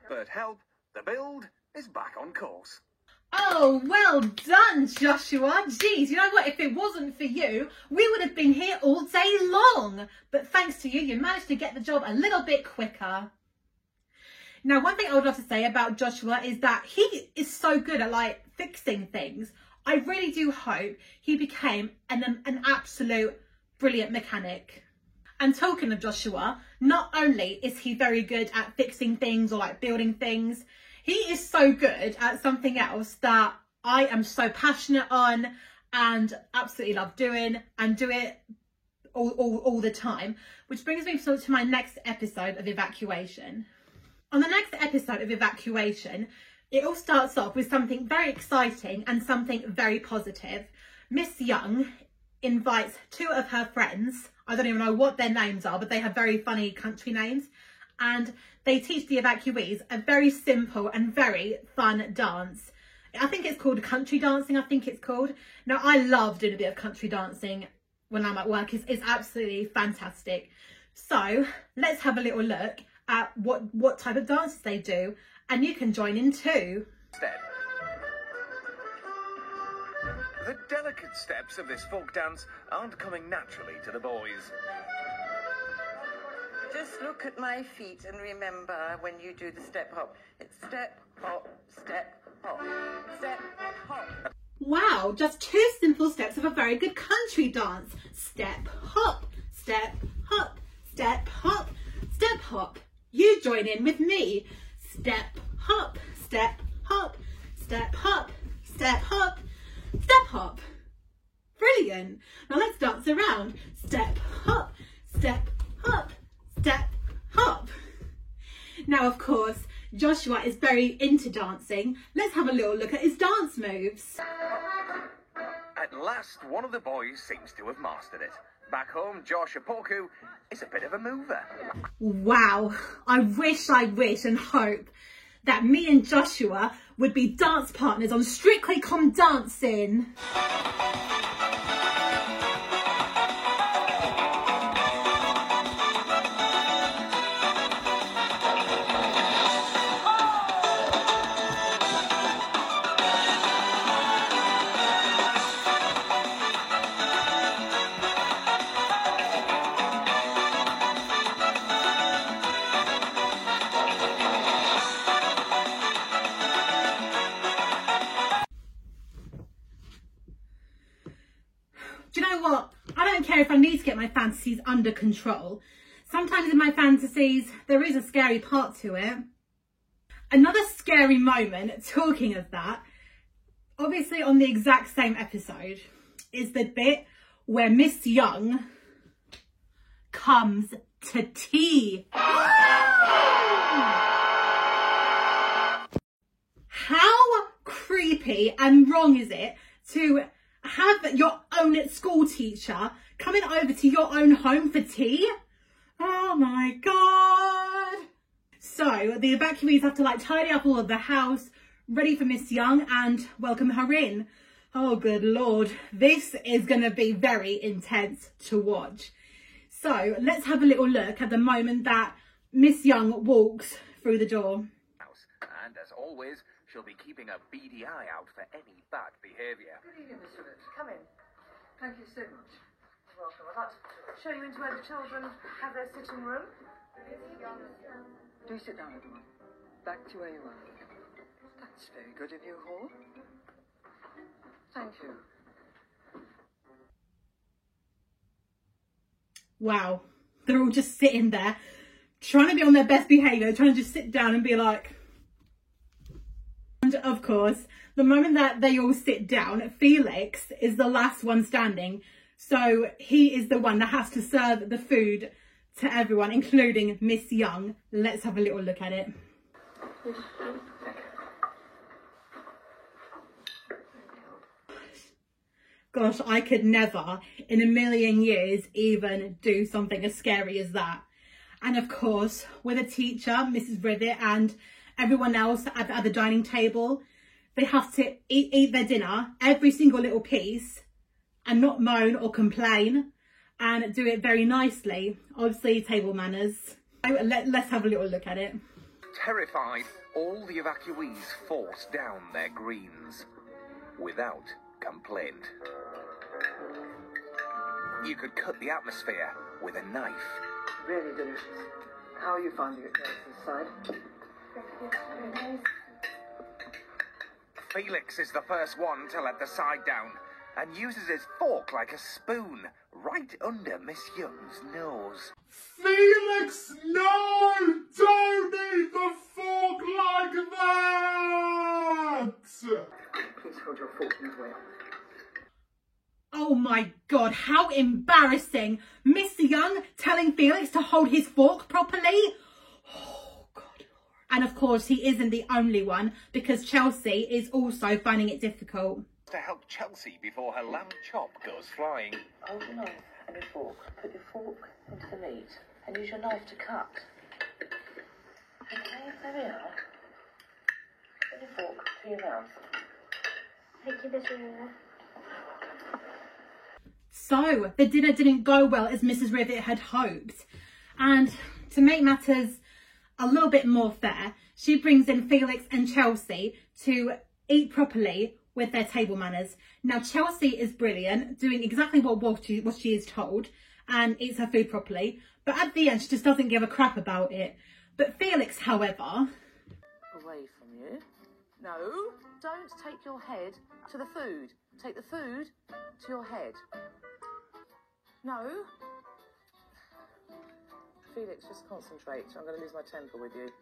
But help, the build is back on course. Oh, well done, Joshua. Geez, you know what? If it wasn't for you, we would have been here all day long. But thanks to you, you managed to get the job a little bit quicker. Now, one thing I would love to say about Joshua is that he is so good at, like, fixing things. I really do hope he became an absolute brilliant mechanic. And talking of Joshua, not only is he very good at fixing things or, like, building things, he is so good at something else that I am so passionate on and absolutely love doing and do it all the time. Which brings me to my next episode of Evacuation. On the next episode of Evacuation, it all starts off with something very exciting and something very positive. Miss Young invites two of her friends. I don't even know what their names are, but they have very funny country names. And they teach the evacuees a very simple and very fun dance. I think it's called country dancing, I think it's called. Now, I love doing a bit of country dancing when I'm at work. It's absolutely fantastic. So let's have a little look at what type of dances they do, and you can join in too. The delicate steps of this folk dance aren't coming naturally to the boys. Just look at my feet and remember when you do the step hop. It's step, hop, step, hop, step, hop. Wow, just two simple steps of a very good country dance. Step, hop, step, hop, step, hop, step, hop. You join in with me. Step, hop, step, hop, step, hop, step, hop, step, hop. Brilliant. Now let's dance around. Step, hop, step, hop, step, hop. Now, of course, Joshua is very into dancing. Let's have a little look at his dance moves. At last, one of the boys seems to have mastered it. Back home, Josh Apoku is a bit of a mover. Wow, I wish and hope that me and Joshua would be dance partners on Strictly Come Dancing. Do you know what? I don't care if I need to get my fantasies under control. Sometimes in my fantasies, there is a scary part to it. Another scary moment, talking of that, obviously on the exact same episode, is the bit where Miss Young comes to tea. How creepy and wrong is it to have your own school teacher coming over to your own home for tea? Oh my God. So the evacuees have to like tidy up all of the house, ready for Miss Young and welcome her in. Oh, good Lord. This is going to be very intense to watch. So let's have a little look at the moment that Miss Young walks through the door. And as always, she'll be keeping a beady eye out for any bad behaviour. Good evening, Mr. Rich. Come in. Thank you so much. You're welcome. I'd like to show you into where the children have their sitting room. Do sit down, everyone. Back to where you are. That's very good of you, Hall. Thank you. Wow. They're all just sitting there, trying to be on their best behaviour, trying to just sit down and be like... And of course, the moment that they all sit down, Felix is the last one standing. So he is the one that has to serve the food to everyone, including Miss Young. Let's have a little look at it. Gosh, I could never in a million years even do something as scary as that. And of course, with a teacher, Mrs. Rivet, and everyone else at the dining table, they have to eat their dinner, every single little piece, and not moan or complain, and do it very nicely. Obviously, table manners. Let's have a little look at it. Terrified, all the evacuees forced down their greens without complaint. You could cut the atmosphere with a knife. Really delicious. How are you finding it, this side? Felix is the first one to let the side down and uses his fork like a spoon right under Miss Young's nose. Felix, no! Don't eat the fork like that! Please hold your fork in the way. Oh my God, how embarrassing. Miss Young telling Felix to hold his fork properly. Oh God. And of course, he isn't the only one, because Chelsea is also finding it difficult. To help Chelsea before her lamb chop goes flying. Hold your knife and your fork. Put your fork into the meat and use your knife to cut. Okay, there we are. Put your fork to your mouth. Thank you, Miss. So, the dinner didn't go well as Mrs. Rivet had hoped. And to make matters a little bit more fair, she brings in Felix and Chelsea to eat properly with their table manners. Now, Chelsea is brilliant, doing exactly what she is told, and eats her food properly. But at the end, she just doesn't give a crap about it. But Felix, however... Away from you. No, don't take your head to the food. Take the food to your head. No. Felix, just concentrate. I'm going to lose my temper with you.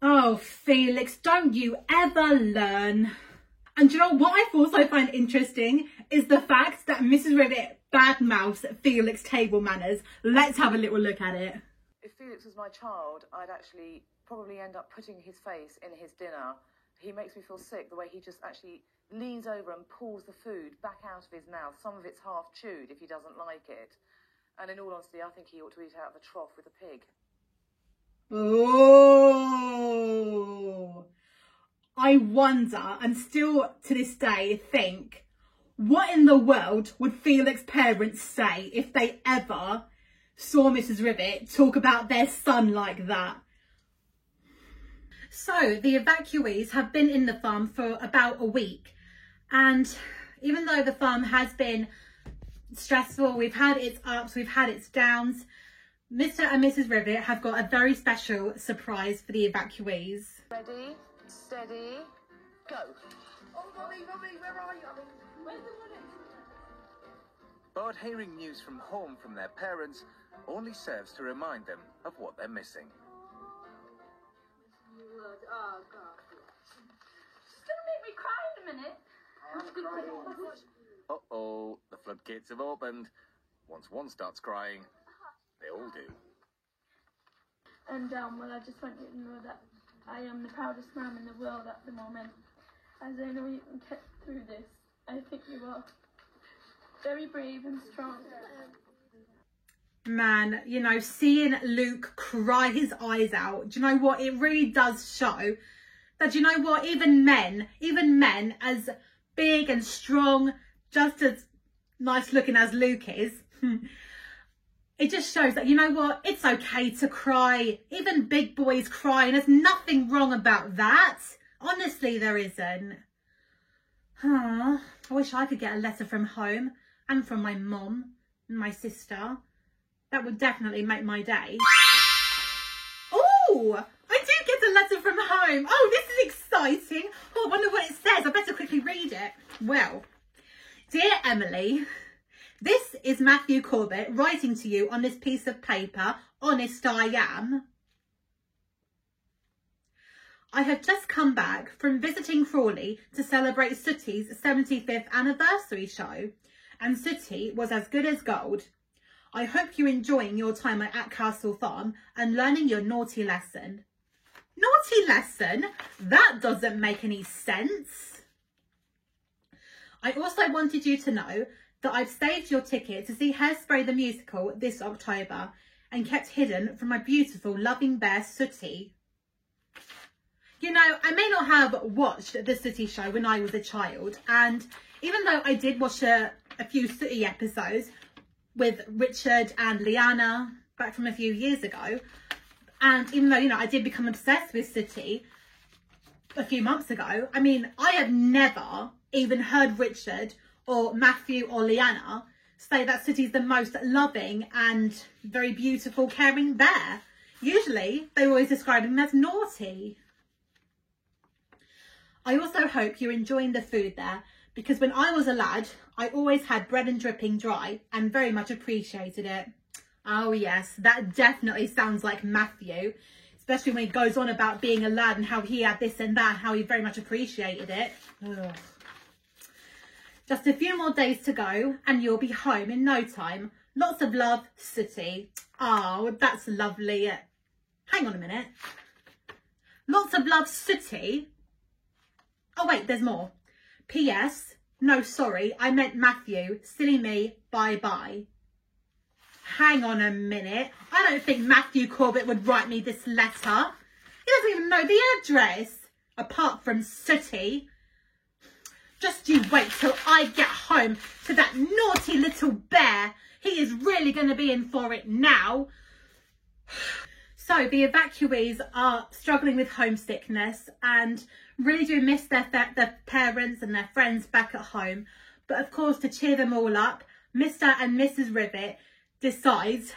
Oh, Felix, don't you ever learn. And do you know what I also find interesting is the fact that Mrs. Rivet badmouths Felix table manners. Let's have a little look at it. If Felix was my child, I'd actually probably end up putting his face in his dinner. He makes me feel sick the way he just actually leans over and pulls the food back out of his mouth. Some of it's half chewed if he doesn't like it. And in all honesty, I think he ought to eat out of a trough with a pig. Oh, I wonder, and still to this day think, what in the world would Felix's parents say if they ever saw Mrs. Rivet talk about their son like that? So the evacuees have been in the farm for about a week, and even though the farm has been stressful, we've had its ups, we've had its downs, Mr. and Mrs. Rivet have got a very special surprise for the evacuees. Ready, steady, go. Oh, Mummy, where are you? Where's the money? But hearing news from home from their parents only serves to remind them of what they're missing. Oh, God. She's going to make me cry in a minute. Uh-oh, the floodgates have opened. Once one starts crying, they all do. And, well, I just want you to know that I am the proudest mum in the world at the moment. As I know you can get through this. I think you are very brave and strong. Man, you know, seeing Luke cry his eyes out, do you know what? It really does show that, you know what, even men as big and strong, just as nice looking as Luke is, it just shows that, you know what, it's okay to cry. Even big boys cry, and there's nothing wrong about that. Honestly, there isn't. I wish I could get a letter from home and from my mum and my sister. That would definitely make my day. Oh, I do get a letter from home. Oh, this is exciting. Oh, I wonder what it says. I better quickly read it. Well, dear Emily, this is Matthew Corbett writing to you on this piece of paper. Honest I am. I have just come back from visiting Crawley to celebrate Sooty's 75th anniversary show, and Sooty was as good as gold. I hope you're enjoying your time at Castle Farm and learning your naughty lesson. Naughty lesson? That doesn't make any sense. I also wanted you to know that I've saved your ticket to see Hairspray the musical this October and kept hidden from my beautiful loving bear Sooty. You know, I may not have watched the Sooty show when I was a child, and even though I did watch a few Sooty episodes with Richard and Leanna back from a few years ago, and even though, you know, I did become obsessed with Sooty a few months ago, I mean, I have never even heard Richard or Matthew or Leanna say that Sooty's the most loving and very beautiful, caring bear. Usually, they always describe him as naughty. I also hope you're enjoying the food there, because when I was a lad, I always had bread and dripping dry and very much appreciated it. Oh yes, that definitely sounds like Matthew, especially when he goes on about being a lad and how he had this and that, how he very much appreciated it. Ugh. Just a few more days to go and you'll be home in no time. Lots of love, Sooty. Oh, that's lovely. Hang on a minute. Lots of love, Sooty. Oh wait, there's more. P.S. No, sorry, I meant Matthew. Silly me, bye-bye. Hang on a minute. I don't think Matthew Corbett would write me this letter. He doesn't even know the address, apart from Sooty. Just you wait till I get home to that naughty little bear. He is really going to be in for it now. So the evacuees are struggling with homesickness and really do miss their parents and their friends back at home. But of course, to cheer them all up, Mr. and Mrs. Rivet decides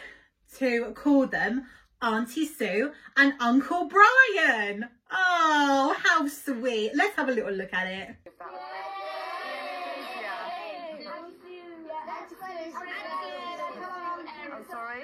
to call them Auntie Sue and Uncle Brian. Oh, how sweet. Let's have a little look at it. I'm sorry.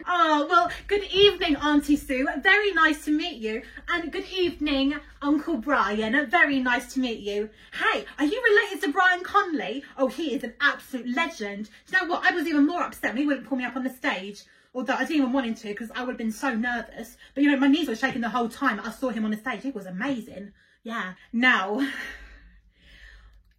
Oh, well, good evening, Auntie Sue. Very nice to meet you. And good evening, Uncle Brian. Very nice to meet you. Hey, are you related to Brian Conley? Oh, he is an absolute legend. Do you know what? I was even more upset when he wouldn't pull me up on the stage. Although I didn't even want him to, because I would have been so nervous. But, you know, my knees were shaking the whole time I saw him on the stage. He was amazing. Yeah. Now,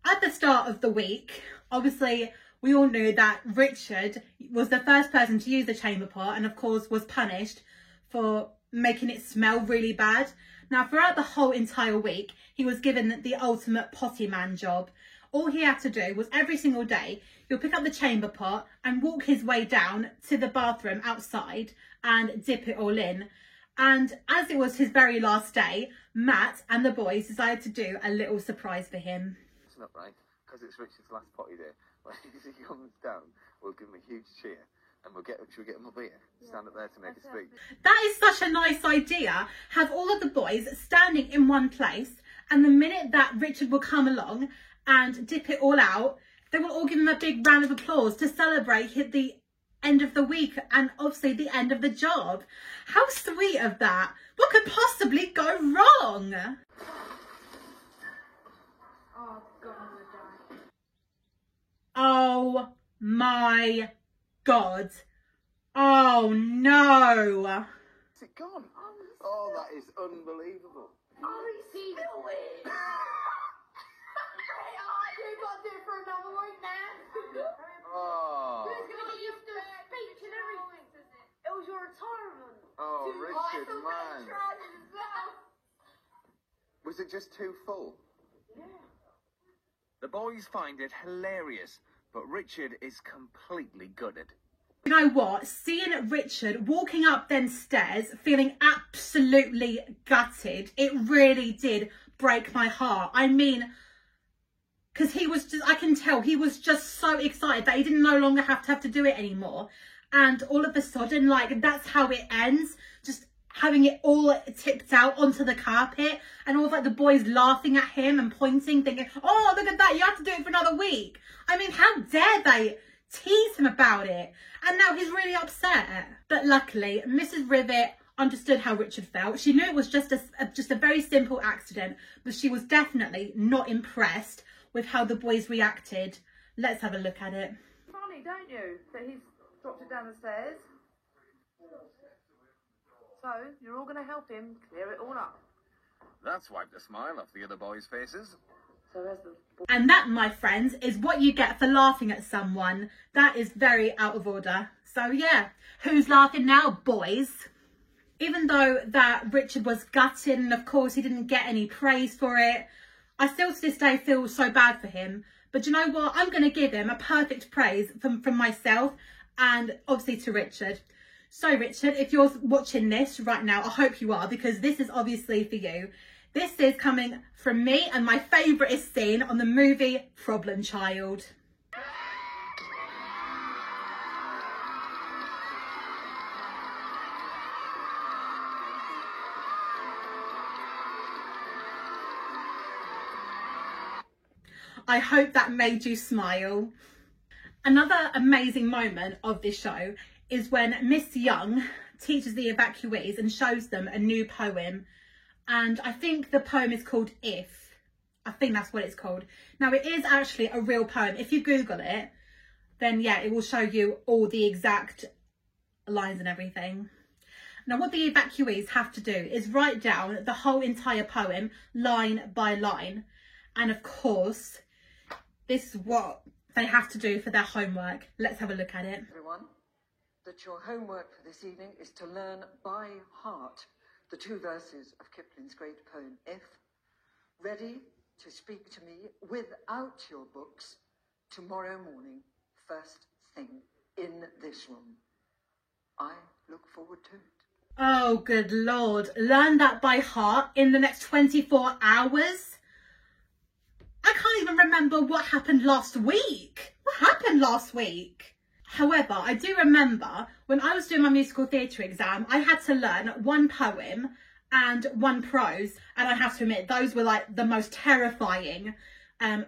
at the start of the week, obviously, we all knew that Richard was the first person to use the chamber pot and, of course, was punished for making it smell really bad. Now, throughout the whole entire week, he was given the ultimate potty man job. All he had to do was every single day, he'll pick up the chamber pot and walk his way down to the bathroom outside and dip it all in. And as it was his very last day, Matt and the boys decided to do a little surprise for him. It's not right, because it's Richard's last potty day. When he comes down, we'll give him a huge cheer, and should we get him up here? Stand up there to make a speech. That is such a nice idea. Have all of the boys standing in one place, and the minute that Richard will come along and dip it all out, they will all give him a big round of applause to celebrate the end of the week and obviously the end of the job. How sweet of that. What could possibly go wrong? Oh, God, I'm gonna die. Oh my God. Oh no. Is it gone? Oh, that is unbelievable. Oh, he's still in. You got to do it for another week now. Oh. Who's going to give you the speech and everything? It was your retirement. Oh, Richard, I man. tried it as well. Was it just too full? Yeah. The boys find it hilarious, but Richard is completely gutted. You know what? Seeing Richard walking up them stairs, feeling absolutely gutted, it really did break my heart. I mean, because he was just, I can tell, he was just so excited that he didn't no longer have to do it anymore. And all of a sudden, like, that's how it ends. Just having it all tipped out onto the carpet. And all of, like, the boys laughing at him and pointing, thinking, oh, look at that, you have to do it for another week. I mean, how dare they tease him about it? And now he's really upset. But luckily, Mrs. Rivet understood how Richard felt. She knew it was just a very simple accident, but she was definitely not impressed with how the boys reacted. Let's have a look at it. Funny, don't you, that he's dropped it down the stairs? So, you're all going to help him clear it all up. That's wiped the smile off the other boys' faces. So as the And that, my friends, is what you get for laughing at someone. That is very out of order. So yeah, who's laughing now, boys? Even though that Richard was gutted and of course he didn't get any praise for it, I still to this day feel so bad for him. But you know what? I'm going to give him a perfect praise from myself and obviously to Richard. So Richard, if you're watching this right now, I hope you are, because this is obviously for you. This is coming from me and my favourite scene on the movie Problem Child. I hope that made you smile. Another amazing moment of this show is when Miss Young teaches the evacuees and shows them a new poem. And I think the poem is called If. I think that's what it's called. Now, it is actually a real poem. If you Google it, then yeah, it will show you all the exact lines and everything. Now, what the evacuees have to do is write down the whole entire poem, line by line. And of course, this is what they have to do for their homework. Let's have a look at it. Everyone, that your homework for this evening is to learn by heart the 2 verses of Kipling's great poem, If, ready to speak to me without your books tomorrow morning, first thing, in this room. I look forward to it. Oh, good Lord. Learn that by heart in the next 24 hours? I can't even remember what happened last week. What happened last week? However, I do remember when I was doing my musical theatre exam, I had to learn 1 poem and 1 prose. And I have to admit, those were like the most terrifying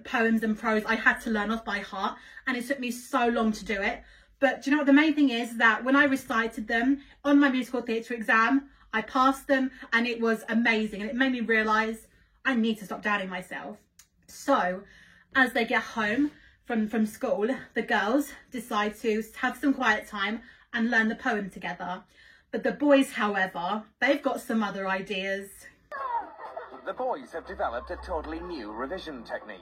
poems and prose I had to learn off by heart. And it took me so long to do it. But do you know what the main thing is? That when I recited them on my musical theatre exam, I passed them and it was amazing. And it made me realise I need to stop doubting myself. So as they get home from school, the girls decide to have some quiet time and learn the poem together. But the boys, however, they've got some other ideas. The boys have developed a totally new revision technique.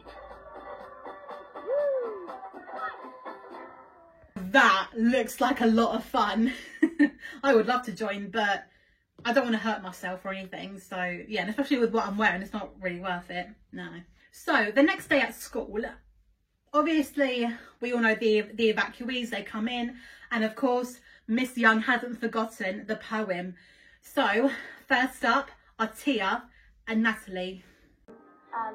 That looks like a lot of fun. I would love to join, but I don't want to hurt myself or anything. So yeah, and especially with what I'm wearing, it's not really worth it. No. So the next day at school, obviously we all know the evacuees, they come in, and of course Miss Young hasn't forgotten the poem. So first up are Tia and Natalie.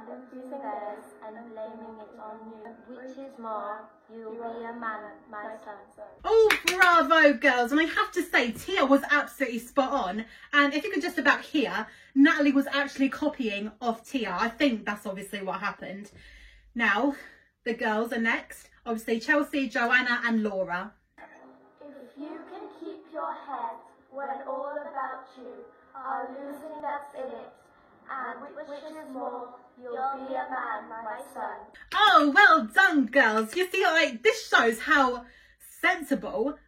Losing theirs and blaming it on you. Which is more, you'll be a man, my son. Oh, bravo, girls. And I have to say, Tia was absolutely spot on. And if you could just about hear, Natalie was actually copying off Tia. I think that's obviously what happened. Now, the girls are next. Obviously, Chelsea, Joanna and Laura. If you can keep your head when all about you are losing that's in it, and which is more, you'll be a man, my son. Oh, well done, girls. You see, like, this shows how sensible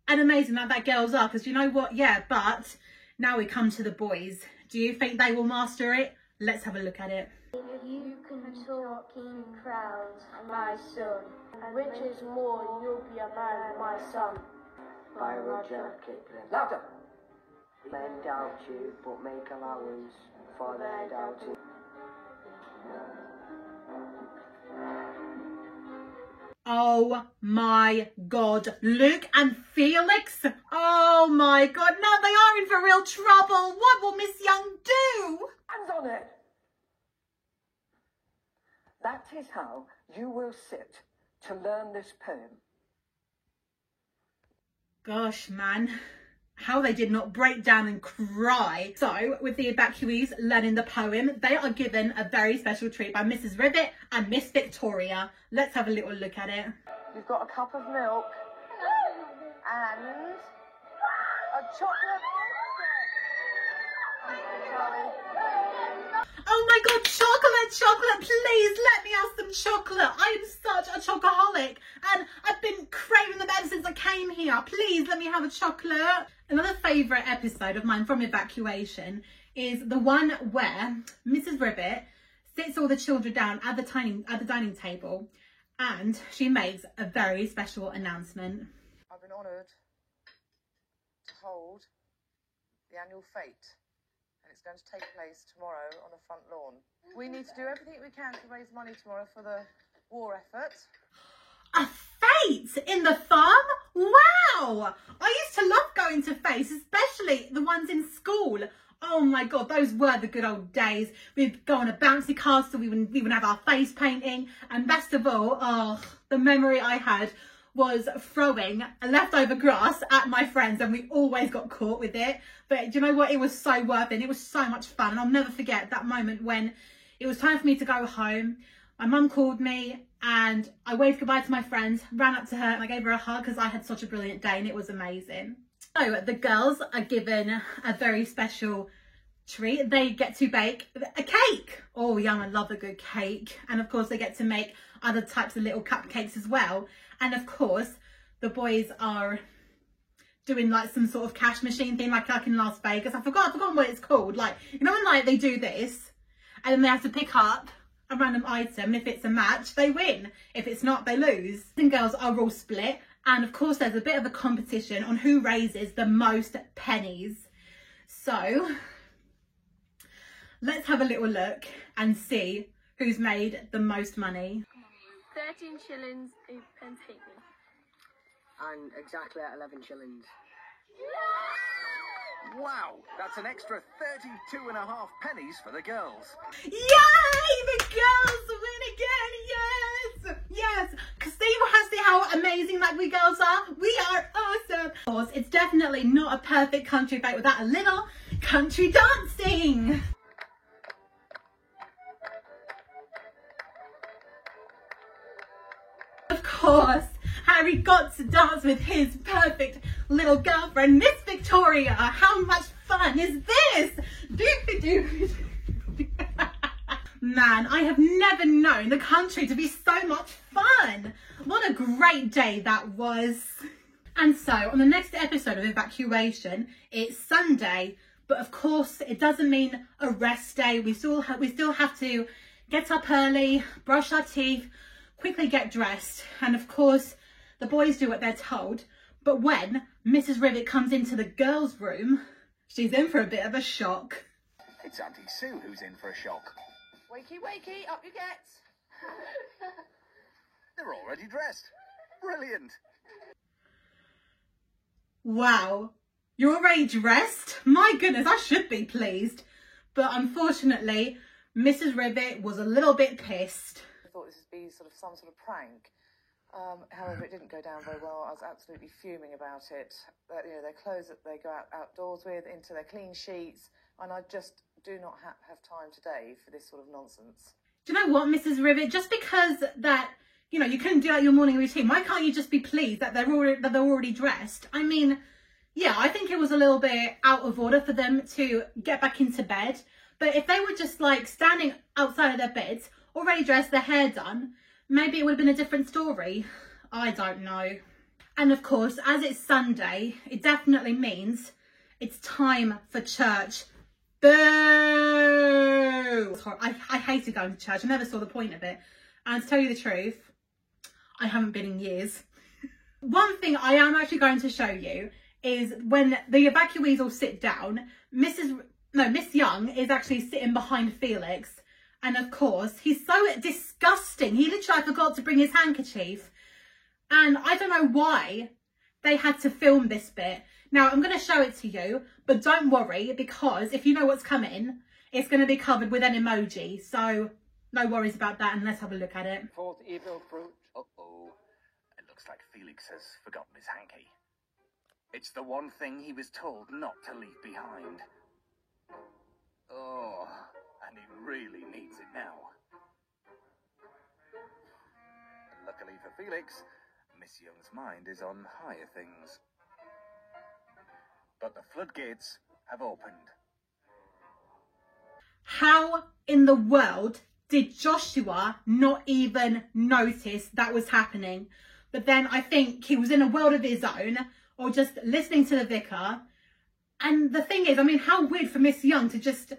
and amazing that girls are. Because you know what? Yeah, but now we come to the boys. Do you think they will master it? Let's have a look at it. If you can talk in crowds, my son, and which is more, you'll be a man, my son. By Rudyard Kipling. Louder! Men doubt you, but make allowance for their doubting. Oh my God, Luke and Felix. Oh my God, no, they are in for real trouble. What will Miss Young do? Hands on it! That is how you will sit to learn this poem. Gosh, man. How they did not break down and cry. So, with the evacuees learning the poem, they are given a very special treat by Mrs. Ribbit and Miss Victoria. Let's have a little look at it. You've got a cup of milk and a chocolate biscuit. Oh my God, chocolate, please let me have some chocolate. I am such a chocoholic and I've been craving them ever since I came here. Please let me have a chocolate. Another favourite episode of mine from Evacuation is the one where Mrs. Ribbit sits all the children down at the dining table, and she makes a very special announcement. I've been honoured to hold the annual fete, and it's going to take place tomorrow on the front lawn. We need to do everything we can to raise money tomorrow for the war effort. A fete in the farm? Wow! I used to love going to fetes, especially the ones in school. Oh my God, those were the good old days. We'd go on a bouncy castle, we would have our face painting, and best of all, oh, the memory I had was throwing leftover grass at my friends, and we always got caught with it. But do you know what? It was so worth it. It was so much fun, and I'll never forget that moment when it was time for me to go home. My mum called me and I waved goodbye to my friends, ran up to her and I gave her a hug because I had such a brilliant day and it was amazing. So the girls are given a very special treat. They get to bake a cake. Oh yum, I love a good cake. And of course they get to make other types of little cupcakes as well. And of course the boys are doing like some sort of cash machine thing like in Las Vegas. I've forgotten what it's called. Like, you know when like they do this and then they have to pick up a random item, and if it's a match they win, if it's not they lose. And girls are all split, and of course there's a bit of a competition on who raises the most pennies. So let's have a little look and see who's made the most money. 13 shillings, 8 pence halfpenny. And exactly at 11 shillings. Wow, that's an extra 32.5 pennies for the girls. Yay! The girls win again! Yes! Yes! Because see how amazing like we girls are? We are awesome! Of course, it's definitely not a perfect country fete without a little country dancing! Of course, Harry got to dance with his perfect little girlfriend, Miss Victoria. How much fun is this? Man, I have never known the country to be so much fun. What a great day that was. And so on the next episode of Evacuation, it's Sunday, but of course it doesn't mean a rest day. We still have to get up early, brush our teeth, quickly get dressed, and of course the boys do what they're told. But when Mrs. Rivet comes into the girls' room, she's in for a bit of a shock. It's Auntie Sue who's in for a shock. Wakey, wakey, up you get. They're already dressed. Brilliant. Wow, you're already dressed? My goodness, I should be pleased. But unfortunately, Mrs. Rivet was a little bit pissed. I thought this would be sort of some sort of prank. However, it didn't go down very well. I was absolutely fuming about it. You know, their clothes that they go outdoors with, into their clean sheets, and I just do not have time today for this sort of nonsense. Do you know what, Mrs. Rivet? Just because that, you know, you couldn't do out your morning routine, why can't you just be pleased that they're already dressed? I mean, yeah, I think it was a little bit out of order for them to get back into bed. But if they were just like standing outside of their beds, already dressed, their hair done, maybe it would have been a different story. I don't know. And of course, as it's Sunday, it definitely means it's time for church. Boo! I hated going to church. I never saw the point of it. And to tell you the truth, I haven't been in years. One thing I am actually going to show you is when the evacuees all sit down, Miss Young is actually sitting behind Felix. And of course, he's so disgusting. He literally forgot to bring his handkerchief. And I don't know why they had to film this bit. Now, I'm going to show it to you, but don't worry, because if you know what's coming, it's going to be covered with an emoji. So no worries about that, and let's have a look at it. Fourth evil fruit. Uh-oh. It looks like Felix has forgotten his hanky. It's the one thing he was told not to leave behind. Oh, and he really needs it now. Luckily for Felix, Miss Young's mind is on higher things. But the floodgates have opened. How in the world did Joshua not even notice that was happening? But then I think he was in a world of his own, or just listening to the vicar. And the thing is, I mean, how weird for Miss Young to just,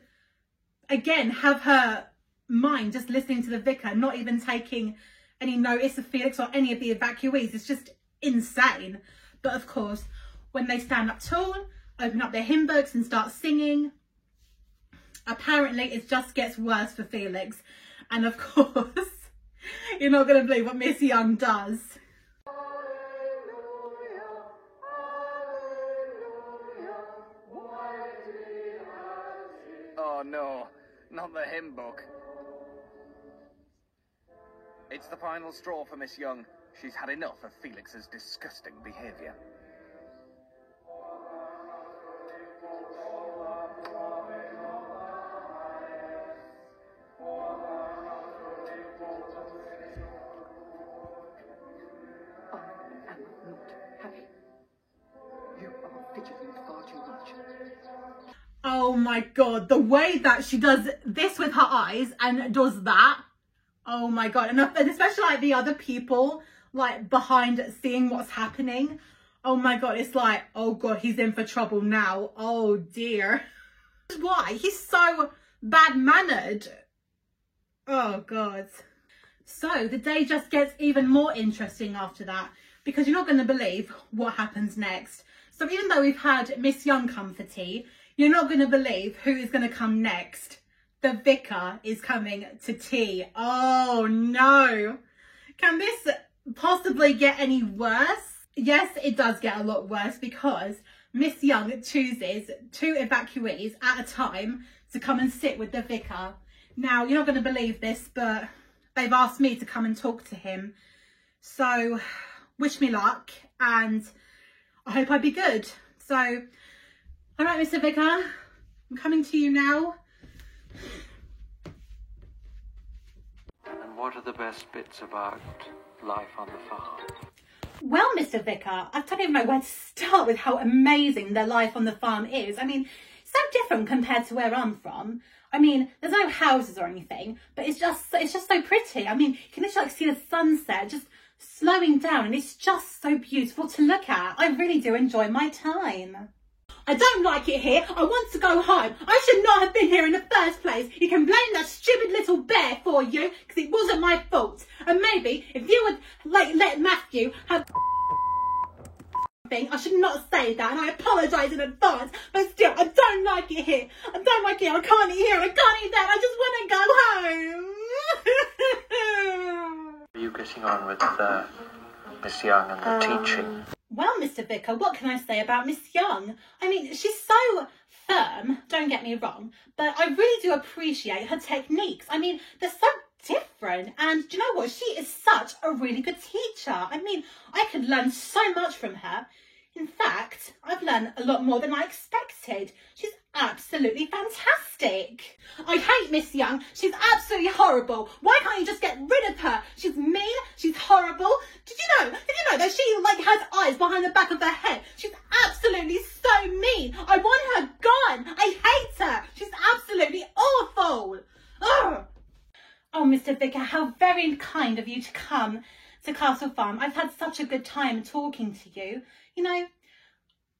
again, have her mind just listening to the vicar, not even taking any notice of Felix or any of the evacuees. It's just insane. But of course, when they stand up tall, open up their hymn books and start singing, apparently it just gets worse for Felix. And of course, you're not going to believe what Miss Young does. Oh no, not the hymn book. It's the final straw for Miss Young. She's had enough of Felix's disgusting behaviour. Oh my god, the way that she does this with her eyes and does that. Oh my god, and especially like the other people like behind seeing what's happening. Oh my god, it's like, oh god, he's in for trouble now. Oh dear. Why? He's so bad-mannered. Oh god. So the day just gets even more interesting after that, because you're not going to believe what happens next. So even though we've had Miss Young come for tea, you're not going to believe who is going to come next. The vicar is coming to tea. Oh no. Can this possibly get any worse? Yes, it does get a lot worse, because Miss Young chooses 2 evacuees at a time to come and sit with the vicar. Now, you're not going to believe this, but they've asked me to come and talk to him. So, wish me luck, and I hope I be good. So, all right, Mr. Vicar, I'm coming to you now. And what are the best bits about life on the farm? Well, Mr. Vicar, I don't even know where to start with how amazing their life on the farm is. I mean, so different compared to where I'm from. I mean, there's no houses or anything, but it's just so pretty. I mean, you can literally like see the sunset just slowing down, and it's just so beautiful to look at. I really do enjoy my time. I don't like it here. I want to go home. I should not have been here in the first place. You can blame that stupid little bear for you, because it wasn't my fault. And maybe if you would like let Matthew have thing, I should not say that, and I apologise in advance. But still, I don't like it here. I don't like it. I can't eat here. I can't eat that. I just want to go home. Are you getting on with Miss Young and the teaching? Well, Mr. Vicar, what can I say about Miss Young? I mean, she's so firm, don't get me wrong, but I really do appreciate her techniques. I mean, they're so different, and do you know what? She is such a really good teacher. I mean, I could learn so much from her. In fact, I've learned a lot more than I expected. She's absolutely fantastic. I hate Miss Young. She's absolutely horrible. Why can't you just get rid of her? She's mean. She's horrible. Did you know that she like has eyes behind the back of her head? She's absolutely so mean. I want her gone. I hate her. She's absolutely awful. Ugh. Oh, Mr. Vicar, how very kind of you to come to Castle Farm. I've had such a good time talking to you. You know,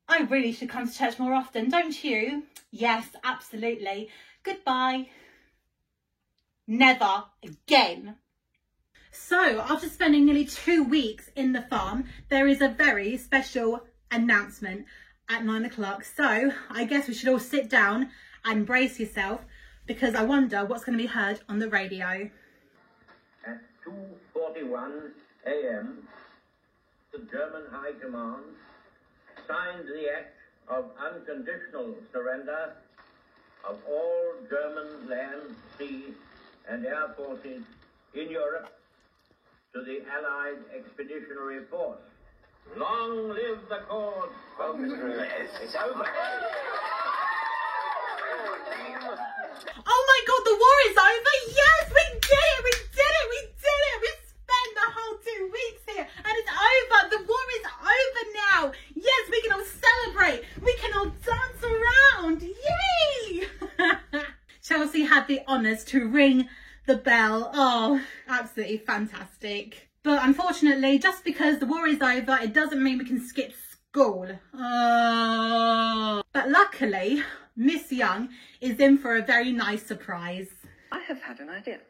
I really should come to church more often, don't you? Yes, absolutely. Goodbye. Never again. So, after spending nearly 2 weeks in the farm, there is a very special announcement at 9 o'clock. So, I guess we should all sit down and brace yourself, because I wonder what's going to be heard on the radio. At 2:41 a.m., the German High Command signed the act of unconditional surrender of all German land, sea, and air forces in Europe to the Allied Expeditionary Force. Long live the cause of it's over. Oh my God, the war is over! Yes, we did it! We did it! We did it! We spent the whole 2 weeks here, and it's over! The war is over now! Yes, we can all celebrate! We can all dance around! Yay! Chelsea had the honours to ring the bell. Oh, absolutely fantastic. But unfortunately, just because the war is over, it doesn't mean we can skip school. Oh. But luckily, Miss Young is in for a very nice surprise. I have had an idea.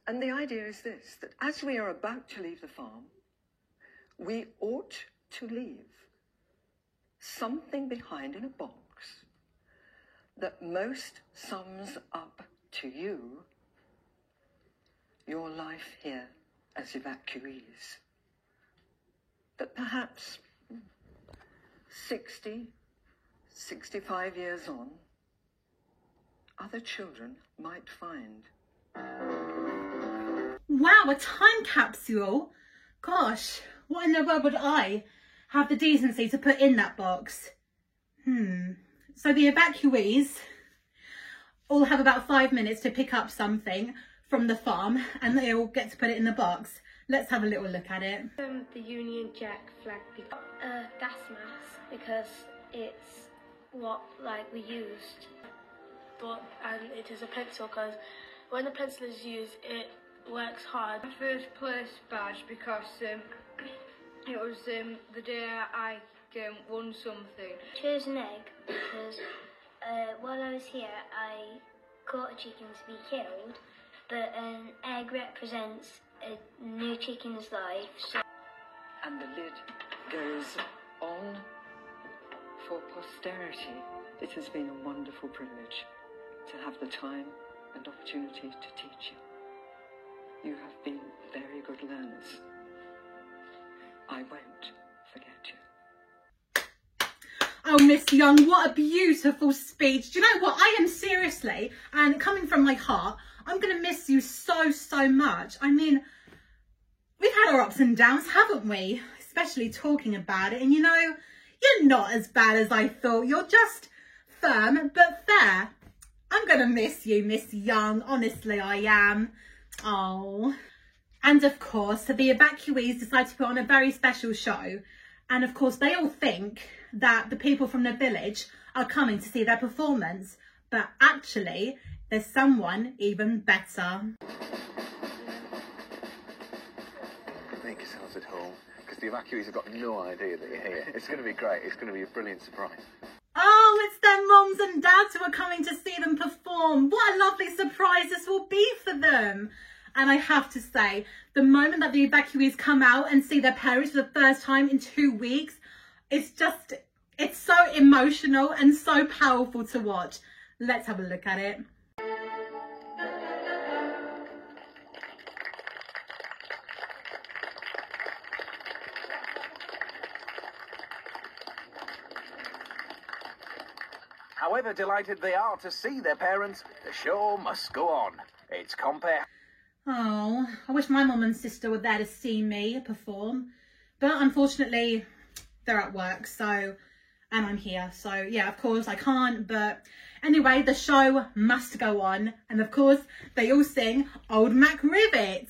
And the idea is this, that as we are about to leave the farm, we ought to leave something behind in a box that most sums up to you your life here as evacuees. That perhaps 60, 65 years on, other children might find. Wow, a time capsule? Gosh, what in the world would I have the decency to put in that box? So the evacuees all have about 5 minutes to pick up something from the farm and they all get to put it in the box. Let's have a little look at it. The Union Jack flag, gas mask, because it's what we used, and it is a pencil because when a pencil is used it works hard. First place badge because it was the day I won something. Chose an egg because while I was here I caught a chicken to be killed, but an egg represents a new chicken's life. So. And the lid goes on for posterity. It has been a wonderful privilege to have the time and opportunity to teach you. You have been very good learners. I won't forget you. Oh, Miss Young, what a beautiful speech. Do you know what? I am seriously, and coming from my heart, I'm going to miss you so, so much. I mean, we've had our ups and downs, haven't we? Especially talking about it. And you know, you're not as bad as I thought. You're just firm but fair. I'm going to miss you, Miss Young. Honestly, I am. Oh. And of course, the evacuees decided to put on a very special show. And of course, they all think that the people from the village are coming to see their performance. But actually, there's someone even better. Make yourselves at home, because the evacuees have got no idea that you're here. It's going to be great. It's going to be a brilliant surprise. Oh, it's their mums and dads who are coming to see them perform. What a lovely surprise this will be for them. And I have to say, the moment that the evacuees come out and see their parents for the first time in 2 weeks, it's so emotional and so powerful to watch. Let's have a look at it. However delighted they are to see their parents, the show must go on. It's compare. Oh, I wish my mum and sister were there to see me perform. But unfortunately, they're at work, and I'm here. So yeah, of course I can't. But anyway, the show must go on. And of course, they all sing Old Mac Rivet.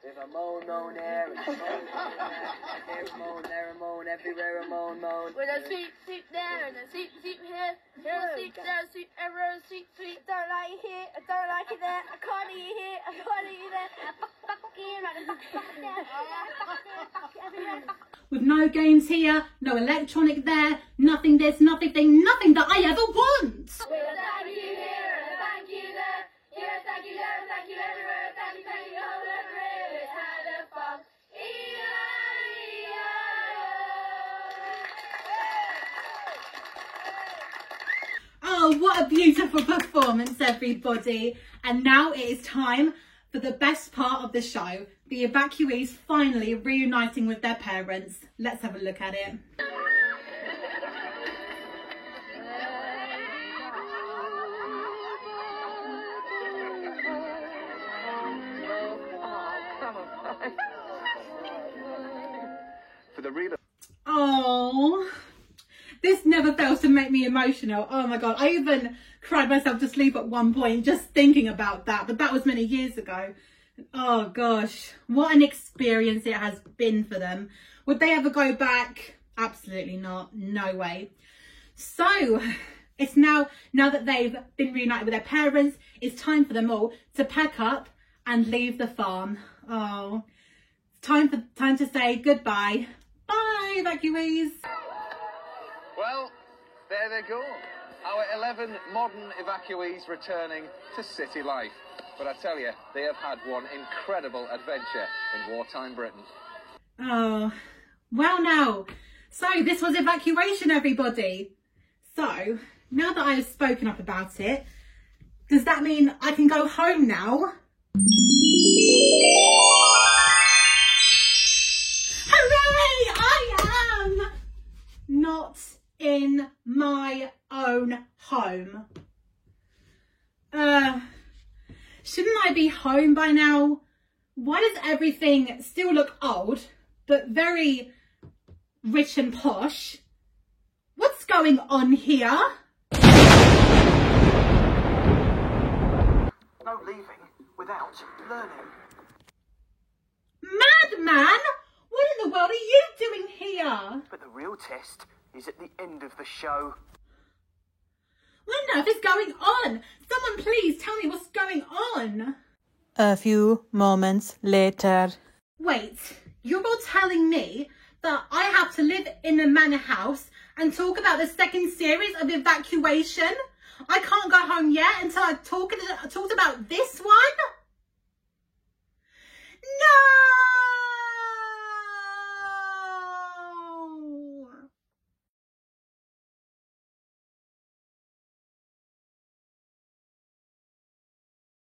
If I moan, moan, air, and moan, there, moan, everywhere, moan, moan. With a sweep, sweep there, and a sweep, sweep here. Here, a sweep there, sweep everywhere, sweep, sweep. Don't like it here, I don't like it there. I can't eat it here, I can't eat it there. I fuck here, and I fuck there. Fuck everywhere. With no games here, no electronic there, nothing this, nothing that I ever want. With a thank you here, and a thank you there. Here, a thank you there, and thank you everywhere. Thank you, all over it. Had a fun. Oh, what a beautiful performance, everybody. And now it is time for the best part of the show. The evacuees finally reuniting with their parents. Let's have a look at it. For the real... Oh, this never fails to make me emotional. Oh my God, I even cried myself to sleep at one point just thinking about that, but that was many years ago. Oh gosh, what an experience it has been for them. Would they ever go back? Absolutely not, no way. So It's now that they've been reunited with their parents, it's time for them all to pack up and leave the farm. Oh, time to say goodbye. Bye, evacuees. Well, there they go. Our 11 modern evacuees returning to city life. But I tell you, they have had one incredible adventure in wartime Britain. Oh, well now. So this was evacuation, everybody. So now that I have spoken up about it, does that mean I can go home now? Hooray! I am not in my own home. Shouldn't I be home by now? Why does everything still look old, but very rich and posh? What's going on here? No leaving without learning. Madman! What in the world are you doing here? But the real test is at the end of the show. What on earth is going on? Someone please tell me what's going on. A few moments later. Wait, you're all telling me that I have to live in a manor house and talk about the second series of evacuation? I can't go home yet until I've talked about this one?